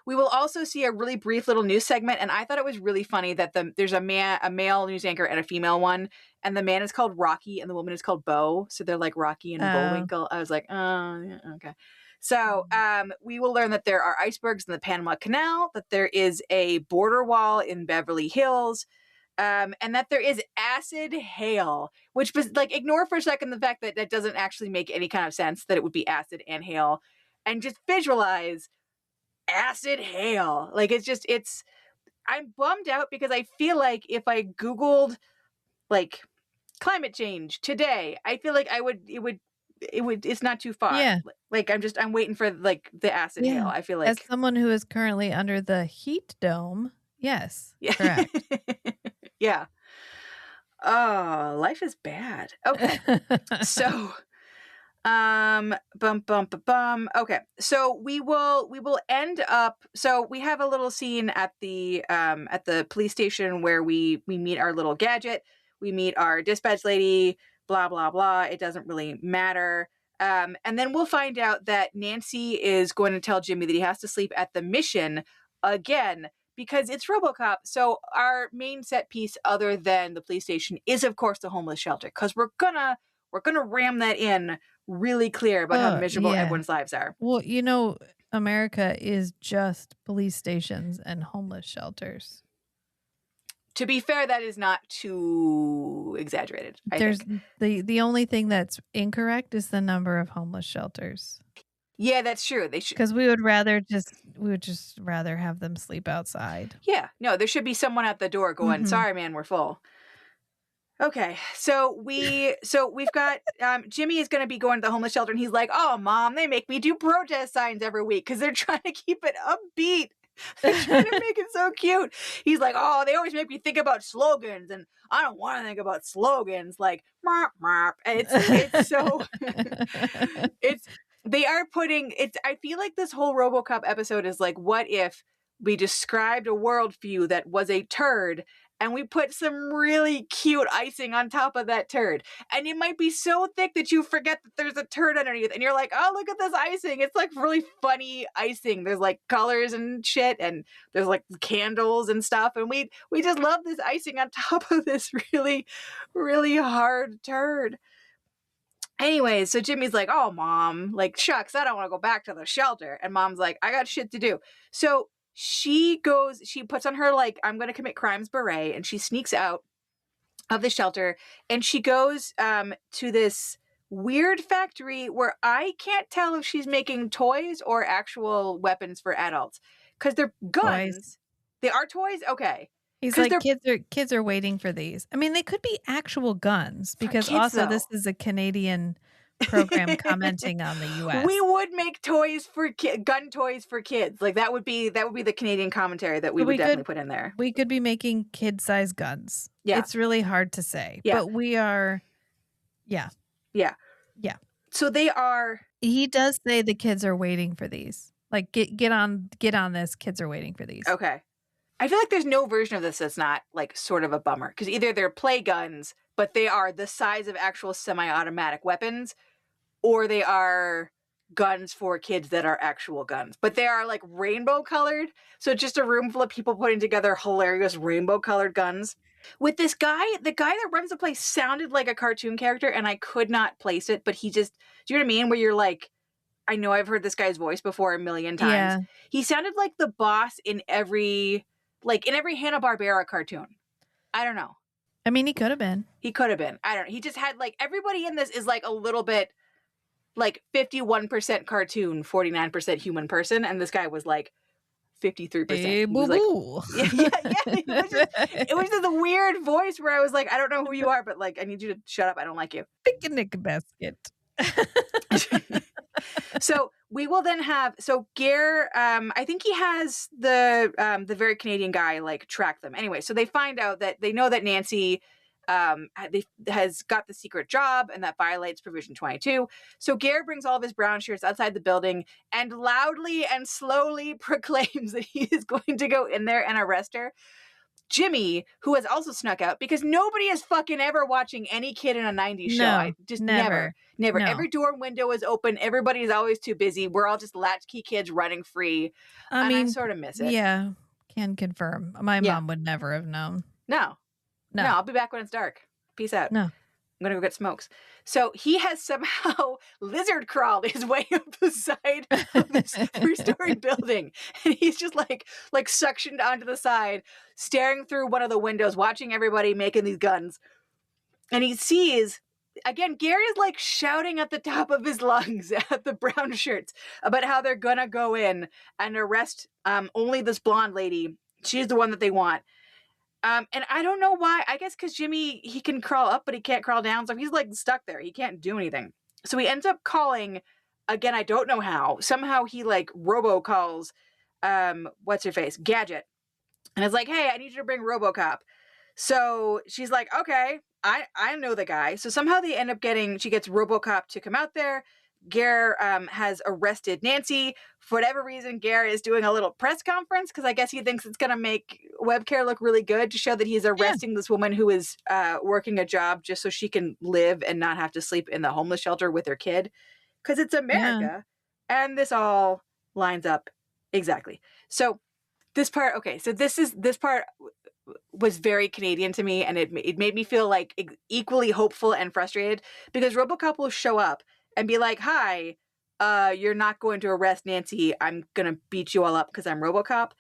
We will also see a really brief little news segment. And I thought it was really funny that there's a male news anchor and a female one. And the man is called Rocky and the woman is called Bo. So they're like Rocky and Bullwinkle. I was like, oh, yeah, okay. So we will learn that there are icebergs in the Panama Canal, that there is a border wall in Beverly Hills, and that there is acid hail, which was like, ignore for a second the fact that that doesn't actually make any kind of sense, that it would be acid and hail, and just visualize acid hail. Like I'm bummed out because I feel like if I Googled like climate change today, I feel like it's not too far. Yeah. Like I'm waiting for like the acid hail. I feel like, as someone who is currently under the heat dome, yes. Yeah. Correct. Yeah. Oh, life is bad. Okay. So okay. So we will end up, so we have a little scene at the police station where we meet our little Gadget. We meet our dispatch lady, blah, blah, blah. It doesn't really matter. And then we'll find out that Nancy is going to tell Jimmy that he has to sleep at the Mission again because it's RoboCop. So our main set piece, other than the police station, is of course the homeless shelter, because we're gonna ram that in really clear about how miserable everyone's lives are. Well, America is just police stations and homeless shelters. To be fair, that is not too exaggerated. There's the only thing that's incorrect is the number of homeless shelters. Yeah, that's true. They should, because we would just rather have them sleep outside. Yeah, no, there should be someone at the door going, "Sorry, man, we're full." Okay, so we've got Jimmy is going to be going to the homeless shelter, and he's like, "Oh, Mom, they make me do protest signs every week because they're trying to keep it upbeat." They're trying to make it so cute. He's like, "Oh, they always make me think about slogans, and I don't want to think about slogans like marp marp." And it's so they are putting it's. I feel like this whole RoboCop episode is like, what if we described a worldview that was a turd, and we put some really cute icing on top of that turd. And it might be so thick that you forget that there's a turd underneath. And you're like, oh, look at this icing. It's like really funny icing. There's like colors and shit. And there's like candles and stuff. And we just love this icing on top of this really, really hard turd. Anyways, so Jimmy's like, oh, Mom, like, shucks, I don't want to go back to the shelter. And Mom's like, I got shit to do. So she puts on her, like, I'm going to commit crimes beret, and she sneaks out of the shelter, and she goes to this weird factory where I can't tell if she's making toys or actual weapons for adults, because they're guns. Toys. They are toys? Okay. He's 'Cause like, they're kids are waiting for these. I mean, they could be actual guns because kids, also this though. is a Canadian program commenting on the US. We would make toys for gun toys for kids. Like that would be the Canadian commentary that we But would we definitely could put in there. we could be making kid-sized guns. Yeah. It's really hard to say. Yeah. But we are yeah. Yeah. Yeah. So they are. He does say the kids are waiting for these. Like get on this. Kids are waiting for these. Okay. I feel like there's no version of this that's not like sort of a bummer, because either they're play guns, but they are the size of actual semi-automatic weapons, or they are guns for kids that are actual guns. But they are like rainbow colored. So just a room full of people putting together hilarious rainbow colored guns. With this guy, the guy that runs the place sounded like a cartoon character, and I could not place it, but he just, do you know what I mean? Where you're like, I know I've heard this guy's voice before a million times. Yeah. He sounded like the boss in every Hanna-Barbera cartoon. I don't know. I mean, he could have been. He could have been. I don't know. He just had like, everybody in this is like a little bit like 51% cartoon, 49% human person. And this guy was like 53%. Hey, He was boo-boo. like, it was just a weird voice where I was like, I don't know who you are, but like, I need you to shut up. I don't like you. Picnic basket. So we will then have, so Ger, I think he has the very Canadian guy like track them. Anyway, so they find out that they know that Nancy has got the secret job, and that violates Provision 22. So Ger brings all of his brown shirts outside the building and loudly and slowly proclaims that he is going to go in there and arrest her. Jimmy, who has also snuck out, because nobody is fucking ever watching any kid in a 90s show. I just never. No. Every door and window is open. Everybody's always too busy. We're all just latchkey kids running free. I mean, I sort of miss it. Yeah, can confirm. My mom would never have known. No, I'll be back when it's dark. Peace out. No. I'm going to go get smokes. So he has somehow lizard crawled his way up the side of this 3-story building. And he's just like suctioned onto the side, staring through one of the windows, watching everybody making these guns. And he sees, again, Gary is like shouting at the top of his lungs at the brown shirts about how they're going to go in and arrest only this blonde lady. She's the one that they want. And I don't know why. I guess because Jimmy, he can crawl up, but he can't crawl down. So he's like stuck there. He can't do anything. So he ends up calling, again, I don't know how. Somehow he like robocalls, what's her face? Gadget. And it's like, hey, I need you to bring RoboCop. So she's like, okay, I know the guy. So somehow they end up she gets RoboCop to come out there. Ger has arrested Nancy. For whatever reason, Ger is doing a little press conference because I guess he thinks it's going to make WebCare look really good to show that he's arresting this woman who is working a job just so she can live and not have to sleep in the homeless shelter with her kid. Because it's America. Yeah. And this all lines up exactly. So this part, okay, so this part was very Canadian to me, and it made me feel like equally hopeful and frustrated because RoboCop will show up and be like, hi, you're not going to arrest Nancy. I'm going to beat you all up because I'm RoboCop.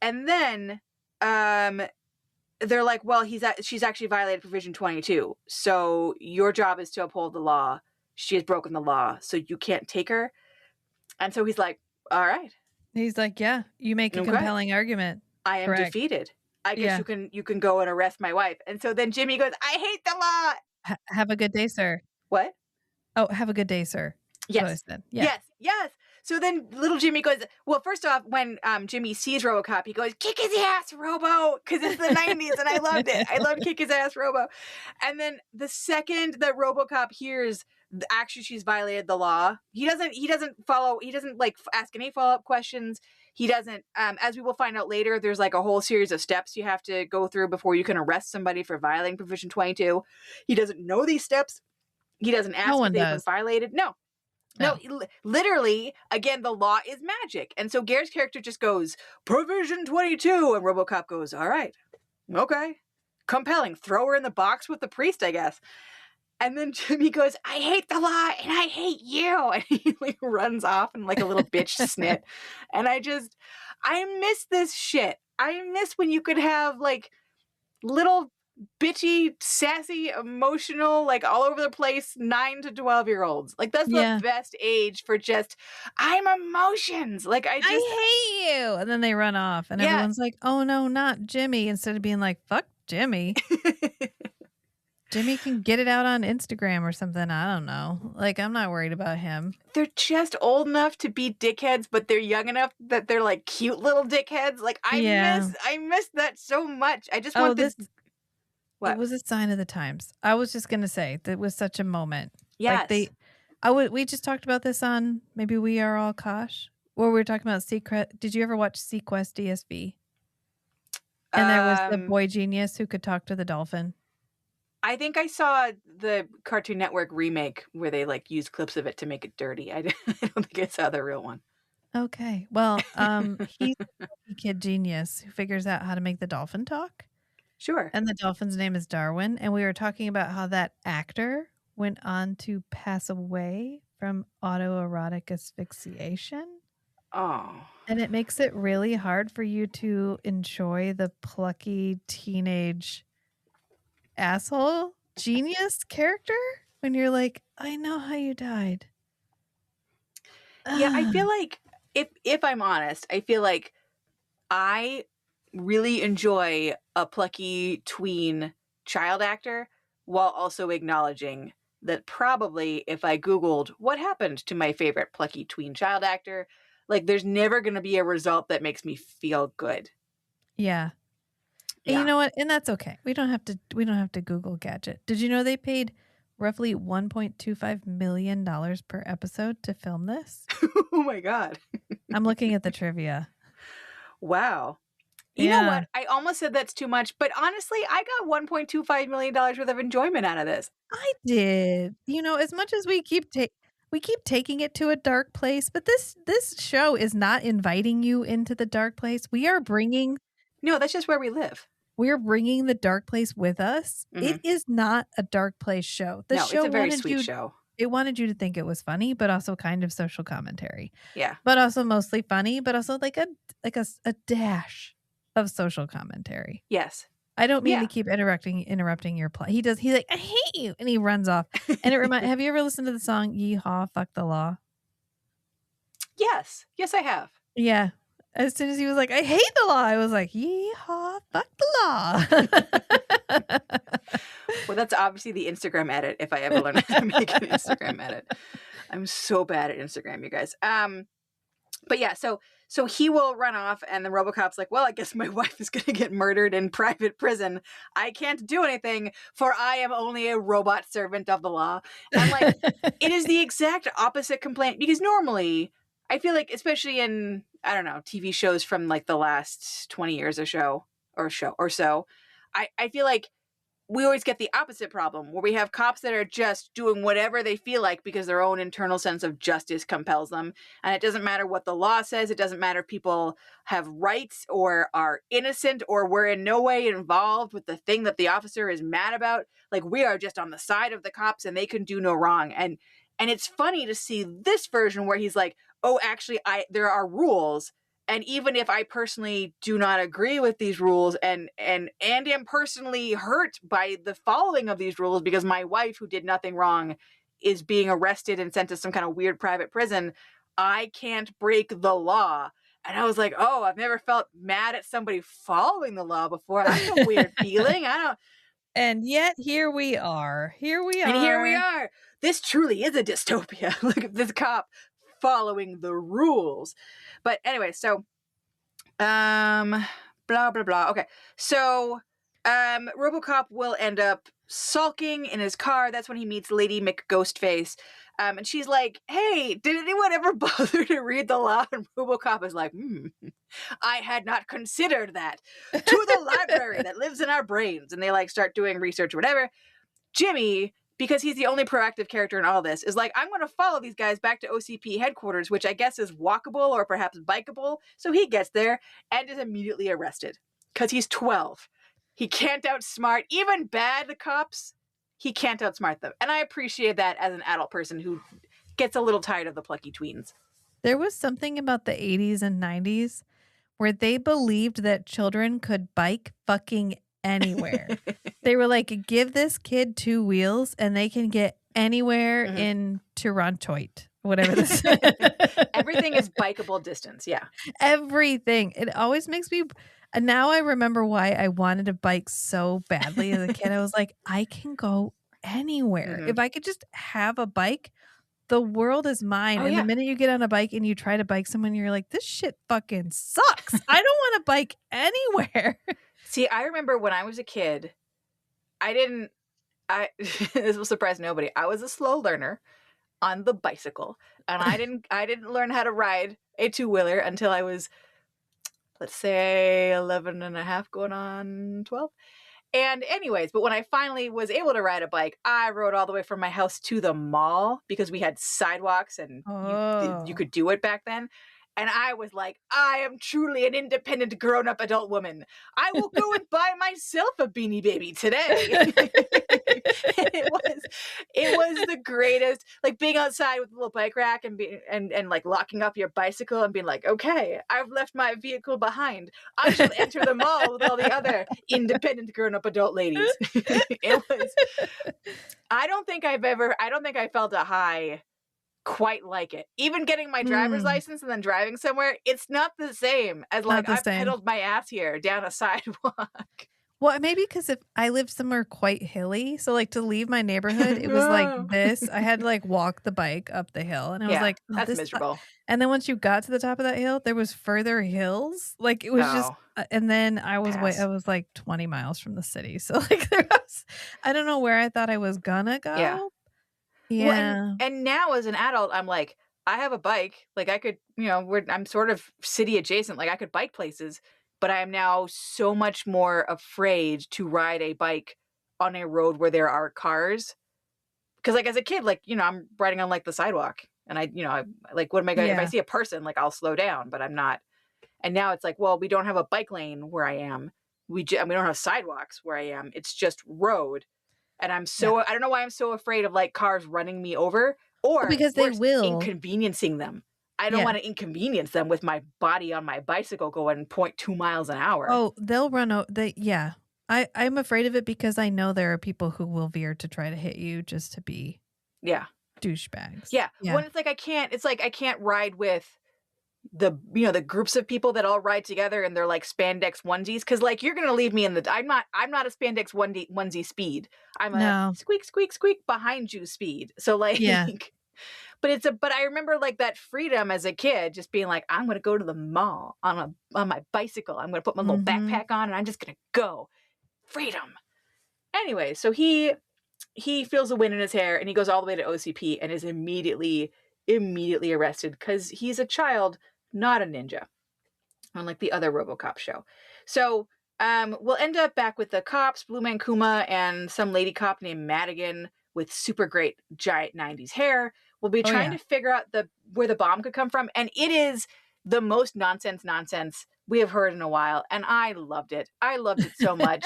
And then they're like, well, she's actually violated Provision 22. So your job is to uphold the law. She has broken the law, so you can't take her. And so he's like, all right. He's like, yeah, you make a compelling argument. I am defeated. I guess you can go and arrest my wife. And so then Jimmy goes, I hate the law. Have a good day, sir. What? Oh, have a good day, sir. Yes. Yes. So then little Jimmy goes, well, first off, when Jimmy sees RoboCop, he goes, kick his ass, Robo, because it's the 90s and I loved it. I loved kick his ass, Robo. And then the second that RoboCop hears actually she's violated the law, he doesn't like ask any follow-up questions. He doesn't, as we will find out later, there's like a whole series of steps you have to go through before you can arrest somebody for violating Provision 22. He doesn't know these steps. He doesn't ask if they've been violated. No, literally, again, the law is magic. And so Ger's character just goes, Provision 22. And RoboCop goes, all right, okay. Compelling. Throw her in the box with the priest, I guess. And then Jimmy goes, I hate the law and I hate you. And he like runs off in like a little bitch snit. And I miss this shit. I miss when you could have like little bitchy, sassy, emotional, like all over the place 9 to 12-year-olds. Like that's Yeah. the best age for just I'm emotions. Like I hate you. And then they run off and Yeah. everyone's like, "Oh no, not Jimmy," instead of being like, "Fuck Jimmy." Jimmy can get it out on Instagram or something. I don't know. Like, I'm not worried about him. They're just old enough to be dickheads, but they're young enough that they're like cute little dickheads. Like I miss that so much. I just want this. What? It was a sign of the times. I was just gonna say that was such a moment. Yes. Like we just talked about this on maybe We Are All Kosh, where we were talking about Secret. Did you ever watch Sequest DSV? And there was the boy genius who could talk to the dolphin. I think I saw the Cartoon Network remake where they like used clips of it to make it dirty. I don't think I saw the real one. Okay. Well, he's a kid genius who figures out how to make the dolphin talk. Sure. And the dolphin's name is Darwin. And we were talking about how that actor went on to pass away from autoerotic asphyxiation. Oh. And it makes it really hard for you to enjoy the plucky teenage asshole genius character when you're like, I know how you died. Yeah, I feel like if I'm honest, I feel like I really enjoy a plucky tween child actor while also acknowledging that probably if I Googled what happened to my favorite plucky tween child actor, like there's never going to be a result that makes me feel good. Yeah. And you know what? And that's okay. We don't have to Google Gadget. Did you know they paid roughly $1.25 million per episode to film this? Oh my God. I'm looking at the trivia. Wow. You know what? I almost said that's too much, but honestly, I got $1.25 million worth of enjoyment out of this. I did. You know, as much as we keep taking it to a dark place, but this show is not inviting you into the dark place. No, that's just where we live. We're bringing the dark place with us. Mm-hmm. It is not a dark place show. It's a very sweet show. It wanted you to think it was funny, but also kind of social commentary. Yeah. But also mostly funny, but also like a dash of social commentary. Yes. I don't mean to keep interrupting your plot. He's like, I hate you. And he runs off. And have you ever listened to the song Yeehaw, Fuck the Law? Yes. Yes, I have. Yeah. As soon as he was like, I hate the law, I was like, yeehaw, fuck the law. Well, that's obviously the Instagram edit if I ever learn how to make an Instagram edit. I'm so bad at Instagram, you guys. But yeah, so he will run off and the RoboCop's like, well, I guess my wife is going to get murdered in private prison. I can't do anything, for I am only a robot servant of the law. And I'm like, it is the exact opposite complaint, because normally I feel like, especially in, I don't know, TV shows from like the last 20 years or so, I feel like we always get the opposite problem, where we have cops that are just doing whatever they feel like because their own internal sense of justice compels them. And it doesn't matter what the law says. It doesn't matter if people have rights or are innocent or were in no way involved with the thing that the officer is mad about. Like, we are just on the side of the cops and they can do no wrong. And it's funny to see this version where he's like, oh, actually, there are rules. And even if I personally do not agree with these rules and am personally hurt by the following of these rules because my wife, who did nothing wrong, is being arrested and sent to some kind of weird private prison, I can't break the law. And I was like, oh, I've never felt mad at somebody following the law before. That's a weird feeling. And yet here we are. And here we are. This truly is a dystopia. Look at this cop following the rules. But anyway, so blah blah blah. Okay. So RoboCop will end up sulking in his car. That's when he meets Lady McGhostface. And she's like, hey, did anyone ever bother to read the law? And RoboCop is like, I had not considered that. To the library that lives in our brains. And they like start doing research or whatever. Jimmy, because he's the only proactive character in all this, is like, I'm going to follow these guys back to OCP headquarters, which I guess is walkable or perhaps bikeable. So he gets there and is immediately arrested because he's 12. He can't outsmart even bad cops. He can't outsmart them. And I appreciate that as an adult person who gets a little tired of the plucky tweens. There was something about the 80s and 90s where they believed that children could bike fucking anywhere. They were like, give this kid 2 wheels and they can get anywhere in Toronto, whatever this Everything is bikeable distance. Yeah. Everything. It always makes me. And now I remember why I wanted a bike so badly as a kid. I was like, I can go anywhere. If I could just have a bike, the world is mine. Oh, and yeah. the minute you get on a bike and you try to bike someone, you're like, this shit fucking sucks. I don't want to bike anywhere. See, I remember when I was a kid, this will surprise nobody. I was a slow learner on the bicycle, and I didn't learn how to ride a 2-wheeler until I was, let's say, 11 and a half, going on 12. And anyways, but when I finally was able to ride a bike, I rode all the way from my house to the mall because we had sidewalks and you could do it back then. And I was like, I am truly an independent grown-up adult woman. I will go and buy myself a Beanie Baby today. It was the greatest, like being outside with a little bike rack and like locking up your bicycle and being like, okay, I've left my vehicle behind. I shall enter the mall with all the other independent grown-up adult ladies. I don't think I felt a high quite like it. Even getting my driver's license and then driving somewhere, it's not the same as like I pedaled my ass here down a sidewalk. Well, maybe because if I lived somewhere quite hilly, so like to leave my neighborhood, it was like this. I had to like walk the bike up the hill, and I was like, oh, that's miserable. And then once you got to the top of that hill, there was further hills. Like it was just, and then I was like 20 miles from the city, so like I don't know where I thought I was gonna go. Yeah. Well, and now as an adult, I'm like, I have a bike. Like I could, I'm sort of city adjacent. Like I could bike places, but I am now so much more afraid to ride a bike on a road where there are cars. Because like as a kid, like, I'm riding on like the sidewalk and I like, what am I going to, if I see a person, like I'll slow down, but I'm not. And now it's like, well, we don't have a bike lane where I am. We don't have sidewalks where I am. It's just road. And I don't know why I'm so afraid of like cars running me over or because they will inconveniencing them. I don't want to inconvenience them with my body on my bicycle going 0.2 miles an hour. Oh, they'll run over. I'm afraid of it because I know there are people who will veer to try to hit you just to be douchebags. Yeah. When it's like I can't ride with the groups of people that all ride together and they're like spandex onesies, because like you're gonna leave me in the I'm not a spandex onesie speed. I'm a squeak squeak squeak behind you speed. So like but I remember like that freedom as a kid, just being like, I'm gonna go to the mall on my bicycle. I'm gonna put my little backpack on and I'm just gonna go. Freedom. Anyway, so he feels a wind in his hair and he goes all the way to OCP and is immediately arrested because he's a child, not a ninja, unlike the other RoboCop show. So we'll end up back with the cops, Blue Man Kuma, and some lady cop named Madigan with super great giant 90s hair. We'll be trying to figure out where the bomb could come from, and it is the most nonsense we have heard in a while, and I loved it. I loved it so much.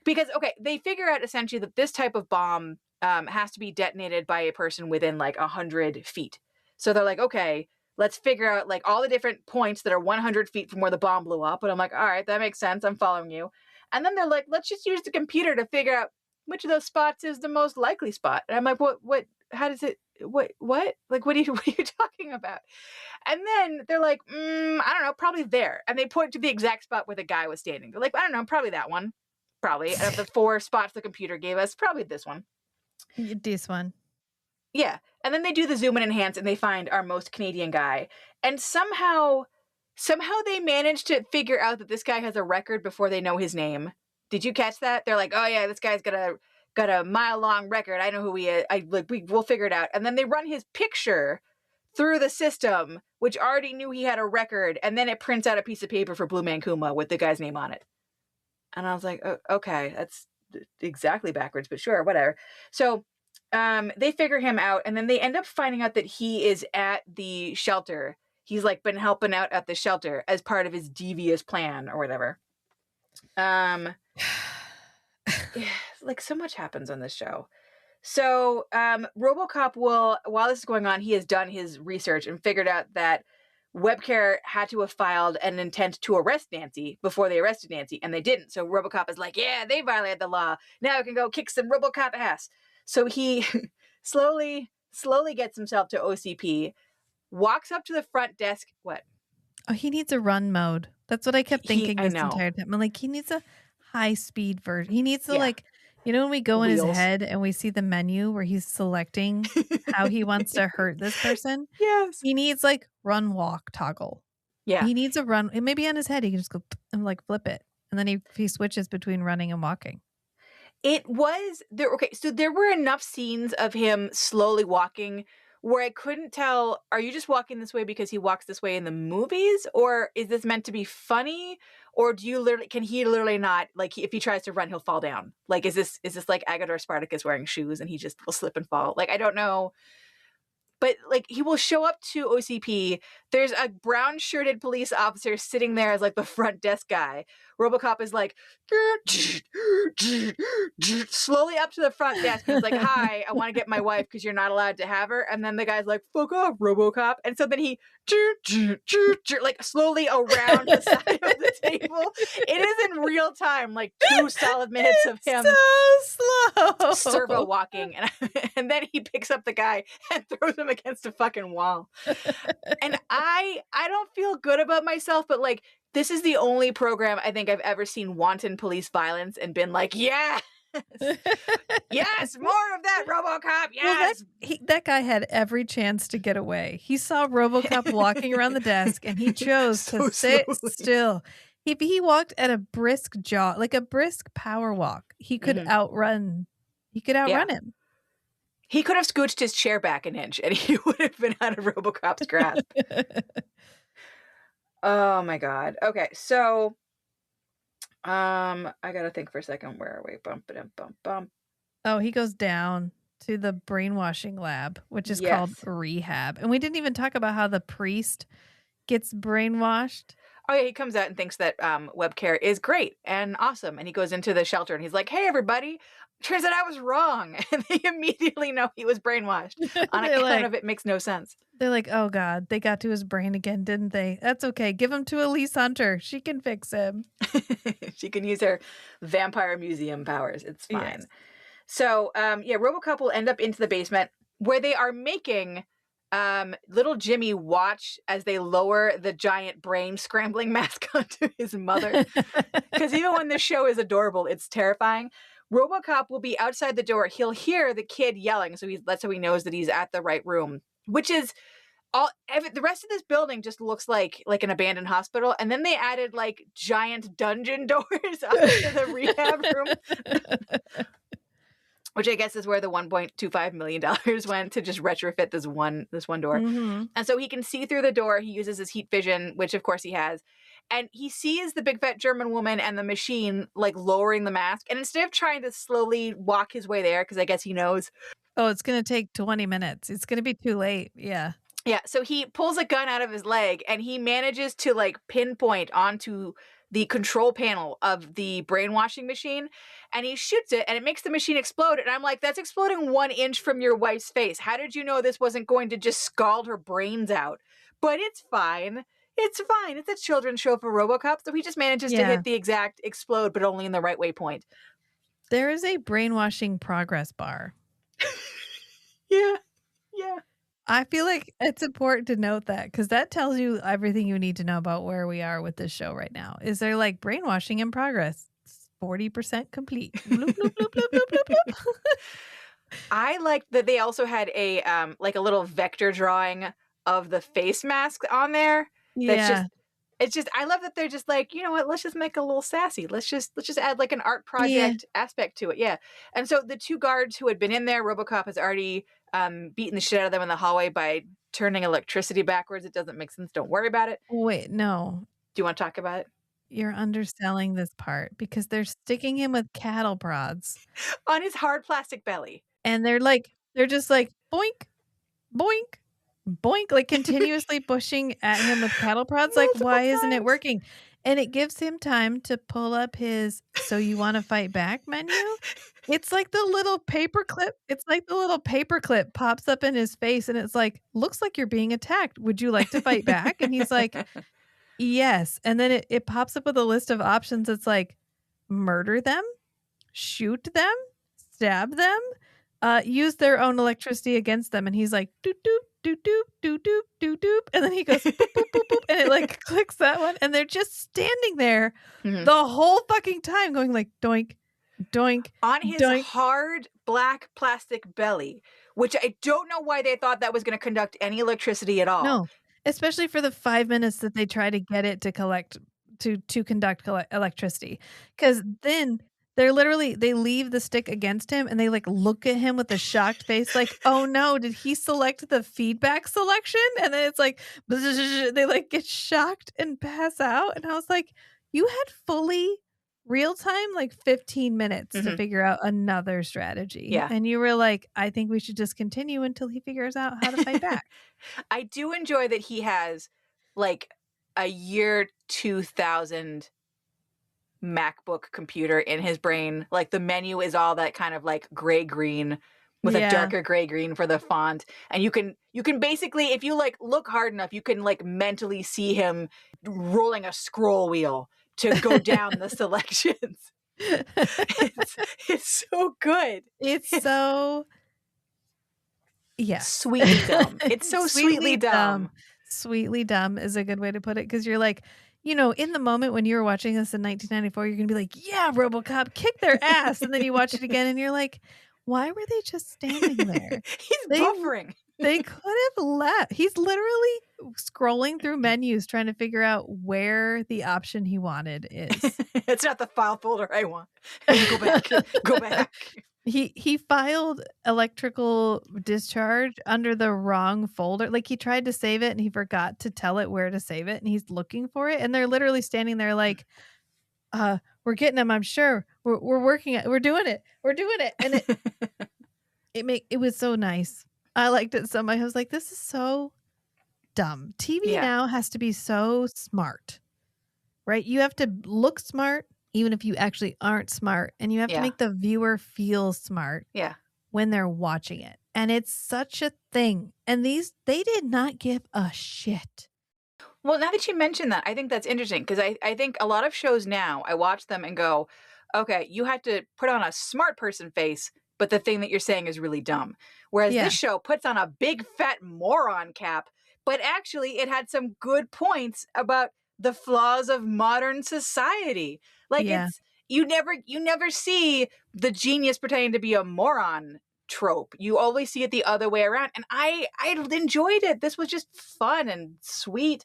Because, okay, they figure out essentially that this type of bomb has to be detonated by a person within like 100 feet. So they're like, okay, let's figure out like all the different points that are 100 feet from where the bomb blew up. And I'm like, all right, that makes sense. I'm following you. And then they're like, let's just use the computer to figure out which of those spots is the most likely spot. And I'm like, what, how does it, what, like, what are you talking about? And then they're like, I don't know, probably there. And they point to the exact spot where the guy was standing. They're like, I don't know, probably that one. Probably. And of the 4 spots the computer gave us, probably this one. This one. Yeah. And then they do the zoom and enhance and they find our most Canadian guy. And somehow they manage to figure out that this guy has a record before they know his name. Did you catch that? They're like, oh yeah, this guy's got a mile-long record. I know who he is. We'll figure it out. And then they run his picture through the system, which already knew he had a record. And then it prints out a piece of paper for Blue Man Kuma with the guy's name on it. And I was like, oh, okay, that's exactly backwards, but sure, whatever. So they figure him out, and then they end up finding out that he is at the shelter. He's like been helping out at the shelter as part of his devious plan or whatever. Like so much happens on this show. So RoboCop will, while this is going on, he has done his research and figured out that WebCare had to have filed an intent to arrest Nancy before they arrested Nancy, and they didn't. So RoboCop is like, yeah, they violated the law. Now I can go kick some RoboCop ass. So he slowly gets himself to OCP, walks up to the front desk. What? Oh, he needs a run mode. That's what I kept thinking this entire time. I'm like, he needs a high speed version. He needs to like, you know, when we go in his head and we see the menu where he's selecting how he wants to hurt this person. Yes. He needs like run walk toggle. Yeah. He needs a run. It may be on his head. He can just go and like flip it. And then he switches between running and walking. It was there. Okay. So there were enough scenes of him slowly walking where I couldn't tell, are you just walking this way because he walks this way in the movies? Or is this meant to be funny? Or can he literally not, like, if he tries to run, he'll fall down? Like, is this like Agador Spartacus wearing shoes and he just will slip and fall? Like, I don't know. But, like, he will show up to OCP. There's a brown-shirted police officer sitting there as, like, the front desk guy. RoboCop is like, slowly up to the front desk. He's like, hi, I want to get my wife because you're not allowed to have her. And then the guy's like, fuck off, RoboCop. And so then he, like, slowly around the side of the table. It is in real time, like 2 solid minutes of him so slow servo walking. And then he picks up the guy and throws him against a fucking wall. And I don't feel good about myself, but like, this is the only program I think I've ever seen wanton police violence and been like, yes, yes, more of that, RoboCop, yes. Well, that guy had every chance to get away. He saw RoboCop walking around the desk and he chose to sit still. If he walked at a brisk jog, like a brisk power walk, he could outrun. He could outrun him. He could have scooched his chair back an inch and he would have been out of RoboCop's grasp. Oh my God. Okay, so I gotta think for a second. Where are we? Bump. Oh, he goes down to the brainwashing lab, which is called rehab. And we didn't even talk about how the priest gets brainwashed. Oh yeah, he comes out and thinks that WebCare is great and awesome. And he goes into the shelter and he's like, hey everybody, turns out I was wrong. And they immediately know he was brainwashed. On account of it makes no sense. They're like, oh God, they got to his brain again, didn't they? That's okay. Give him to Elise Hunter. She can fix him. She can use her vampire museum powers. It's fine. Yes. So, RoboCop will end up into the basement where they are making little Jimmy watch as they lower the giant brain scrambling mask onto his mother. Because even when the show is adorable, it's terrifying. RoboCop will be outside the door. He'll hear the kid yelling, so that's how he knows that he's at the right room. Which is the rest of this building just looks like an abandoned hospital. And then they added like giant dungeon doors onto the rehab room. Which I guess is where the $1.25 million went to just retrofit this one door. Mm-hmm. And so he can see through the door. He uses his heat vision, which of course he has. And he sees the big fat German woman and the machine like lowering the mask. And instead of trying to slowly walk his way there, because I guess he knows. Oh, it's going to take 20 minutes. It's going to be too late. Yeah. Yeah. So he pulls a gun out of his leg and he manages to like pinpoint onto the control panel of the brainwashing machine and he shoots it and it makes the machine explode. And I'm like, that's exploding 1 inch from your wife's face. How did you know this wasn't going to just scald her brains out? But it's fine. It's fine. It's a children's show for RoboCop. So he just manages to hit the exact explode, but only in the right way point. There is a brainwashing progress bar. Yeah. I feel like it's important to note that because that tells you everything you need to know about where we are with this show right now. Is there like brainwashing in progress? 40% complete. Bloop, bloop, bloop, bloop, bloop, bloop, bloop. I liked that they also had a like a little vector drawing of the face mask on there. Yeah. It's just I love that they're just like, you know what, let's just make a little sassy. Let's just add like an art project aspect to it. Yeah. And so the 2 guards who had been in there, RoboCop has already beaten the shit out of them in the hallway by turning electricity backwards. It doesn't make sense. Don't worry about it. Wait, no. Do you want to talk about it? You're underselling this part because they're sticking him with cattle prods on his hard plastic belly. And they're just like boink, boink, boink, like continuously pushing at him with cattle prods. Like, why isn't it working? And it gives him time to pull up his "so you want to fight back" menu. It's like the little paperclip pops up in his face, and it's like, "Looks like you're being attacked. Would you like to fight back?" And he's like, "Yes." And then it pops up with a list of options. It's like, murder them, shoot them, stab them, use their own electricity against them. And he's like, "Doop, doop, doop, doop, doop, doop, doop, doop." And then he goes, "Boop, boop, boop, boop," and it, like, clicks that one, and they're just standing there Mhm. the whole fucking time going like, "Doink, doink." On his Doink. hard black plastic belly, which I don't know why they thought that was going to conduct any electricity at all. No, especially for the 5 minutes that they try to get it to conduct electricity, because then they leave the stick against him, and they, like, look at him with a shocked face like, "Oh, no, did he select the feedback selection?" And then it's like, they, like, get shocked and pass out, and I was like, "You had fully real time, like, 15 minutes to Mhm. figure out another strategy." Yeah. And you were like, "I think we should just continue until he figures out how to fight back." I do enjoy that he has like a year 2000 MacBook computer in his brain. Like the menu is all that kind of like gray green with Yeah. a darker gray green for the font. And you can basically, if you like look hard enough, you can like mentally see him rolling a scroll wheel to go down the selections. It's so good. It's so Sweetly dumb. It's so sweetly dumb. Sweetly dumb is a good way to put it, because you're like, in the moment when you were watching this in 1994, you're gonna be like, "Yeah, RoboCop, kick their ass." And then you watch it again and you're like, "Why were they just standing there?" He's They buffering. They could have left. He's literally scrolling through menus trying to figure out where the option he wanted is. It's not the file folder I want. Go back. Go back. He filed electrical discharge under the wrong folder. Like, he tried to save it and he forgot to tell it where to save it, and he's looking for it, and they're literally standing there like, "We're getting him, I'm sure. We're working it. We're doing it. We're doing it." And it was so nice. I liked it so much. I was like, "This is so dumb." TV now has to be so smart, right? You have to look smart even if you actually aren't smart, and you have to make the viewer feel smart when they're watching it. And it's such a thing. And they did not give a shit. Well, now that you mention that, I think that's interesting, because I think a lot of shows now, I watch them and go, okay, you had to put on a smart person face, but the thing that you're saying is really dumb. Whereas this show puts on a big fat moron cap, but actually it had some good points about the flaws of modern society. Like it's you never see the genius pretending to be a moron trope. You always see it the other way around. And I enjoyed it. This was just fun and sweet.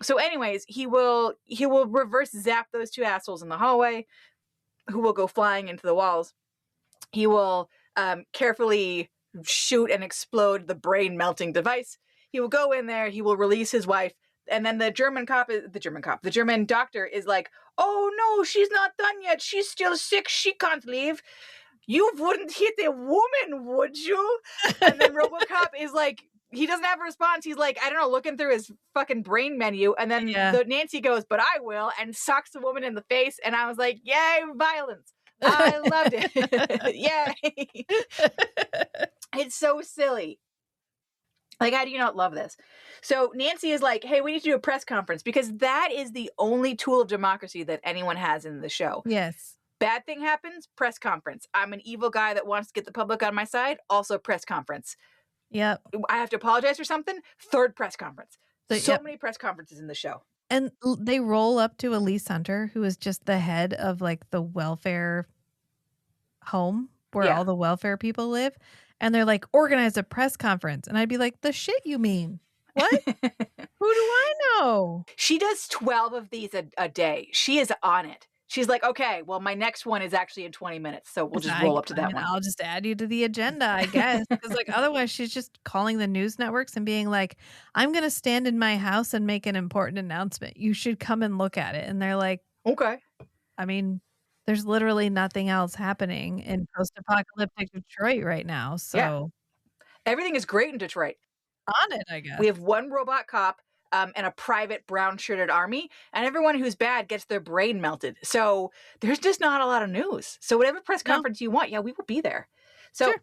So anyways, he will reverse zap those two assholes in the hallway who will go flying into the walls. He will carefully shoot and explode the brain melting device. He will go in there, he will release his wife, and then the German doctor is like, "Oh no, she's not done yet. She's still sick. She can't leave. You wouldn't hit a woman, would you?" And then RoboCop is like, he doesn't have a response. He's like, I don't know, looking through his fucking brain menu. And then Nancy goes, "But I will," and socks the woman in the face. And I was like, yay, violence. I loved it. Yay. It's so silly. Like, how do you not love this? So Nancy is like, "Hey, we need to do a press conference," because that is the only tool of democracy that anyone has in the show. Yes. Bad thing happens, press conference. I'm an evil guy that wants to get the public on my side, also press conference. Yep. I have to apologize for something, third press conference. So many press conferences in the show. And they roll up to Elise Hunter, who is just the head of like the welfare home where all the welfare people live. And they're like, "Organize a press conference." And I'd be like, "The shit you mean? What? Who do I know?" She does 12 of these a day. She is on it. She's like, "Okay, well, my next one is actually in 20 minutes. So we'll just roll up to that one. I'll just add you to the agenda, I guess." Because like otherwise she's just calling the news networks and being like, "I'm going to stand in my house and make an important announcement. You should come and look at it." And they're like, "Okay." I mean, there's literally nothing else happening in post-apocalyptic Detroit right now. So everything is great in Detroit. On it, I guess. We have one robot cop. and a private brown-shirted army, and everyone who's bad gets their brain melted. So there's just not a lot of news. So whatever press conference you want, we will be there. So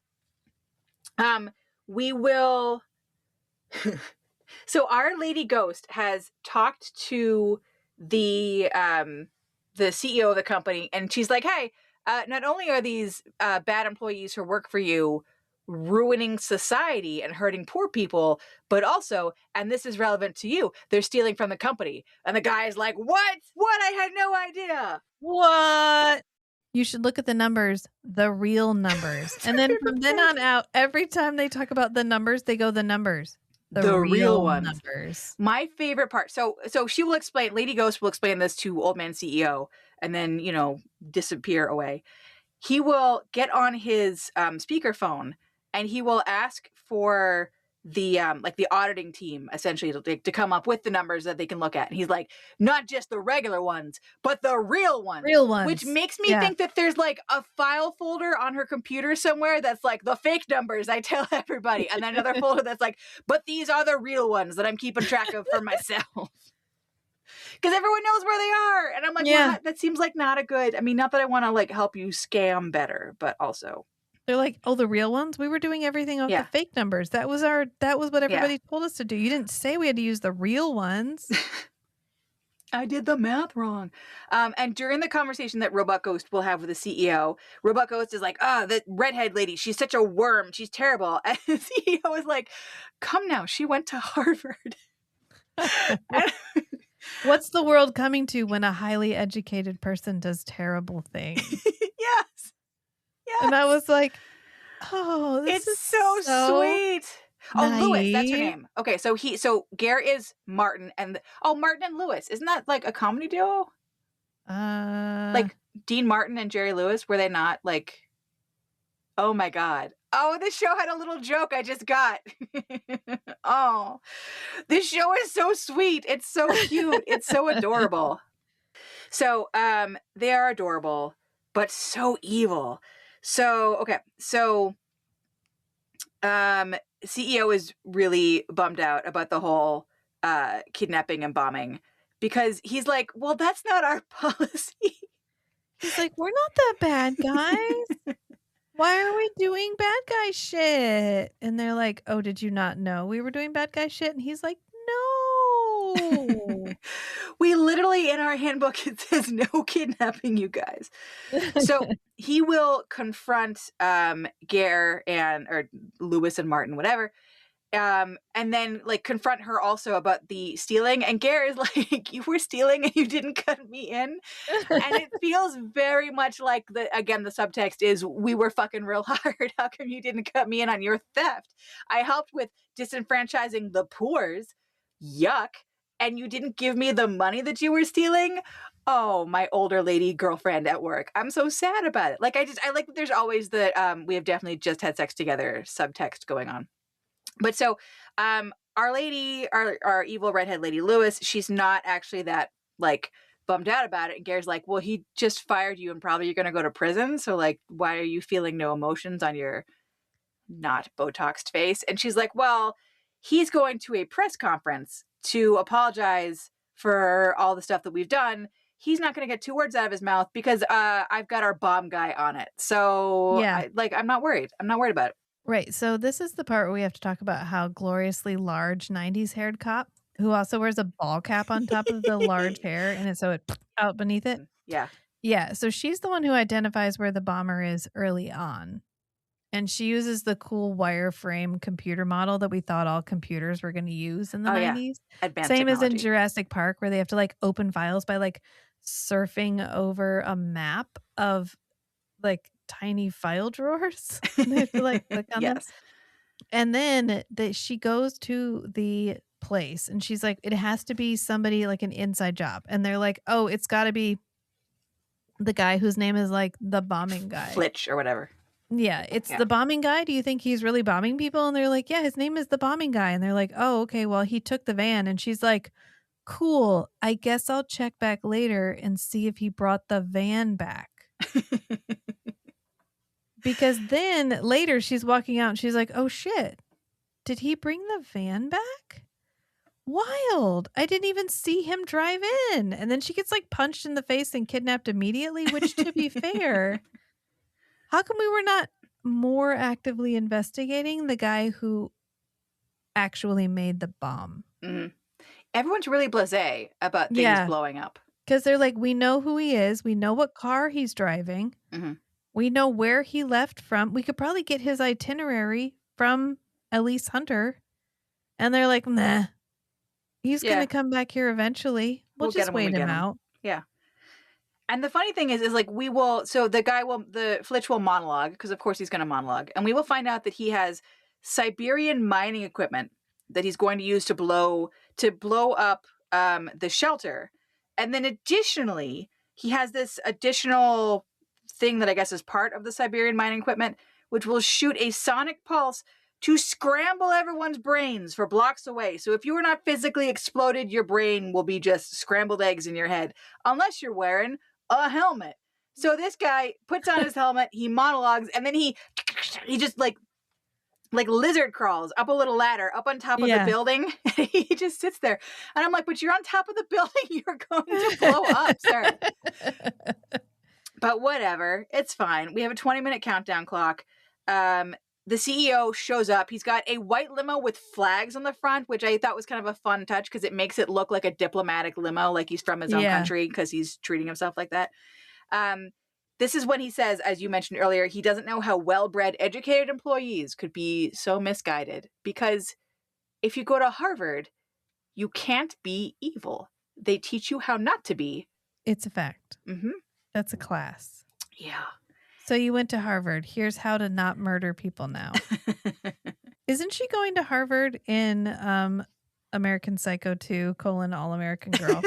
we will... So our Lady Ghost has talked to the CEO of the company, and she's like, hey, not only are these bad employees who work for you ruining society and hurting poor people, but also, and this is relevant to you, they're stealing from the company. And the guy is like, what? I had no idea. What? You should look at the numbers, the real numbers. And then from then on out, every time they talk about the numbers, they go the numbers. The real ones. Numbers. My favorite part. So she will explain, Lady Ghost will explain this to Old Man CEO and then, disappear away. He will get on his speakerphone and he will ask for the the auditing team essentially to come up with the numbers that they can look at. And he's like, not just the regular ones, but the real ones. Which makes me think that there's like a file folder on her computer somewhere that's like the fake numbers I tell everybody. And then another folder that's like, but these are the real ones that I'm keeping track of for myself. Because everyone knows where they are. And I'm like, well, that seems like not a good, not that I want to like help you scam better, but also. They're like, oh, the real ones? We were doing everything off the fake numbers. That was what everybody told us to do. You didn't say we had to use the real ones. I did the math wrong. And during the conversation that Robot Ghost will have with the CEO, Robot Ghost is like, the redhead lady, she's such a worm. She's terrible. And the CEO is like, come now, she went to Harvard. What's the world coming to when a highly educated person does terrible things? Yes. And I was like, oh, this is so sweet. Naive. Oh, Lewis, that's her name. Okay, so Ger is Martin and Martin and Lewis. Isn't that like a comedy duo? Like Dean Martin and Jerry Lewis, were they not like, oh my God. Oh, this show had a little joke I just got. Oh, this show is so sweet. It's so cute. It's so adorable. So they are adorable, but so evil. So, okay. So CEO is really bummed out about the whole kidnapping and bombing because he's like, well, that's not our policy. He's like, we're not the bad guys. Why are we doing bad guy shit? And they're like, oh, did you not know we were doing bad guy shit? And he's like, no. We literally, in our handbook, it says no kidnapping, you guys. So he will confront Ger or Lewis and Martin, whatever. And then like confront her also about the stealing. And Ger is like, you were stealing and you didn't cut me in. And it feels very much like the subtext is, we were fucking real hard. How come you didn't cut me in on your theft? I helped with disenfranchising the poors. Yuck. And you didn't give me the money that you were stealing? Oh, my older lady girlfriend at work. I'm so sad about it. Like, I like that there's always the, we have definitely just had sex together subtext going on. But so, our lady, our evil redhead lady Lewis, she's not actually that, like, bummed out about it. And Ger's like, well, he just fired you and probably you're going to go to prison. So, like, why are you feeling no emotions on your not Botoxed face? And she's like, well, he's going to a press conference to apologize for all the stuff that we've done. He's not going to get 2 words out of his mouth because I've got our bomb guy on it. So, I'm not worried. I'm not worried about it. Right. So this is the part where we have to talk about how gloriously large 90s haired cop who also wears a ball cap on top of the large hair and so it out beneath it. Yeah. Yeah. So she's the one who identifies where the bomber is early on. And she uses the cool wireframe computer model that we thought all computers were going to use in the 90s. Advanced Same technology. as in Jurassic Park, where they have to like open files by like surfing over a map of like tiny file drawers. They have to like click on them. And then she goes to the place and she's like, it has to be somebody like an inside job. And they're like, oh, it's got to be the guy whose name is like the bombing guy. Flitch or whatever. Yeah, it's the bombing guy. Do you think he's really bombing people? And they're like, yeah, his name is the bombing guy. And they're like, oh, okay, well, he took the van. And she's like, cool. I guess I'll check back later and see if he brought the van back. Because then later she's walking out and she's like, oh, shit. Did he bring the van back? wild. I didn't even see him drive in. And then she gets like punched in the face and kidnapped immediately, which to be fair, how come we were not more actively investigating the guy who actually made the bomb? Mhm. Everyone's really blasé about things Yeah. blowing up. Because they're like, we know who he is. We know what car he's driving. Mhm. We know where he left from. We could probably get his itinerary from Elise Hunter. And they're like, nah, he's going Yeah. to come back here eventually. We'll We'll get just him when wait we him get him. out. Yeah. And the funny thing is like the Flitch will monologue, because of course he's going to monologue. And we will find out that he has Siberian mining equipment that he's going to use to blow up the shelter. And then additionally, he has this additional thing that I guess is part of the Siberian mining equipment, which will shoot a sonic pulse to scramble everyone's brains for blocks away. So if you are not physically exploded, your brain will be just scrambled eggs in your head, unless you're wearing a helmet. So this guy puts on his helmet, he monologues, and then he just like lizard crawls up a little ladder up on top of the building. He just sits there. And I'm like, but you're on top of the building. You're going to blow up, sir. But whatever. It's fine. We have a 20-minute countdown clock. The CEO shows up. He's got a white limo with flags on the front, which I thought was kind of a fun touch because it makes it look like a diplomatic limo, like he's from his own country because he's treating himself like that. This is when he says, as you mentioned earlier, he doesn't know how well-bred, educated employees could be so misguided. Because if you go to Harvard, you can't be evil. They teach you how not to be. It's a fact. Mm-hmm. That's a class. Yeah. So you went to Harvard. Here's how to not murder people now. Isn't she going to Harvard in American Psycho 2, All-American Girl?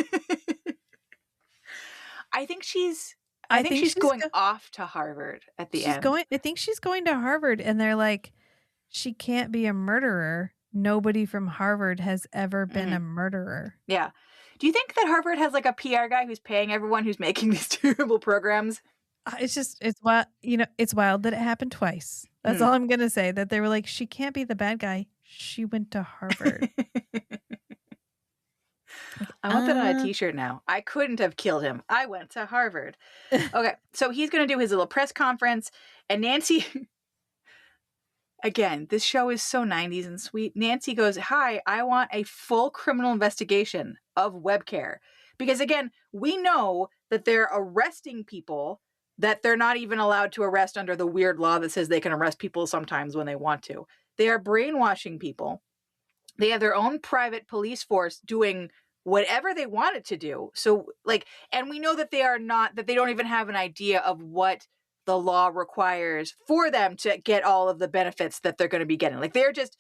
I think she's going off to Harvard at the end. I think she's going to Harvard, and they're like, she can't be a murderer. Nobody from Harvard has ever been a murderer. Yeah. Do you think that Harvard has like a PR guy who's paying everyone who's making these terrible programs? It's wild. It's wild that it happened twice. That's all I'm gonna say. That they were like, she can't be the bad guy. She went to Harvard. I want that on a t-shirt now. I couldn't have killed him. I went to Harvard. Okay, so he's going to do his little press conference, and Nancy, again, this show is so 90s and sweet. Nancy goes, hi, I want a full criminal investigation of WebCare. Because again, we know that they're arresting people that they're not even allowed to arrest under the weird law that says they can arrest people sometimes when they want to. They are brainwashing people. They have their own private police force doing whatever they want it to do. So and we know that they don't even have an idea of what the law requires for them to get all of the benefits that they're going to be getting. Like they're just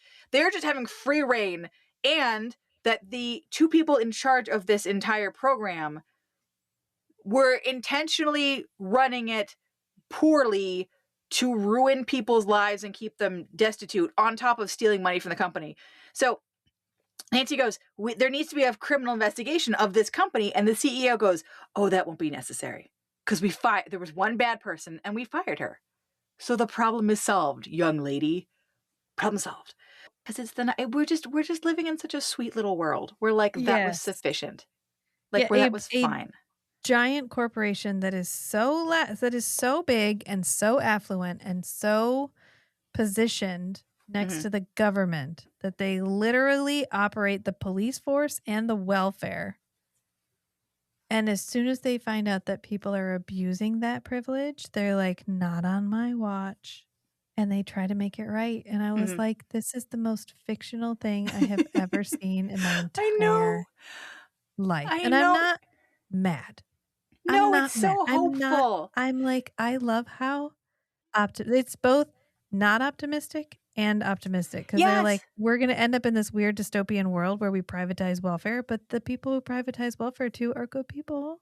having free reign, and that the two people in charge of this entire program were intentionally running it poorly to ruin people's lives and keep them destitute, on top of stealing money from the company. So Nancy goes, there needs to be a criminal investigation of this company. And the CEO goes, oh, that won't be necessary. Because there was one bad person and we fired her. So the problem is solved, young lady. Problem solved. Because we're just living in such a sweet little world where that was sufficient. That was fine. Giant corporation that is so big and so affluent and so positioned next to the government that they literally operate the police force and the welfare. And as soon as they find out that people are abusing that privilege, they're like, not on my watch. And they try to make it right. And I was like, this is the most fictional thing I have ever seen in my entire life. I'm not mad. No, it's so hopeful. I'm like, I love how it's both not optimistic and optimistic, because they're like, we're going to end up in this weird dystopian world where we privatize welfare, but the people who privatize welfare too are good people.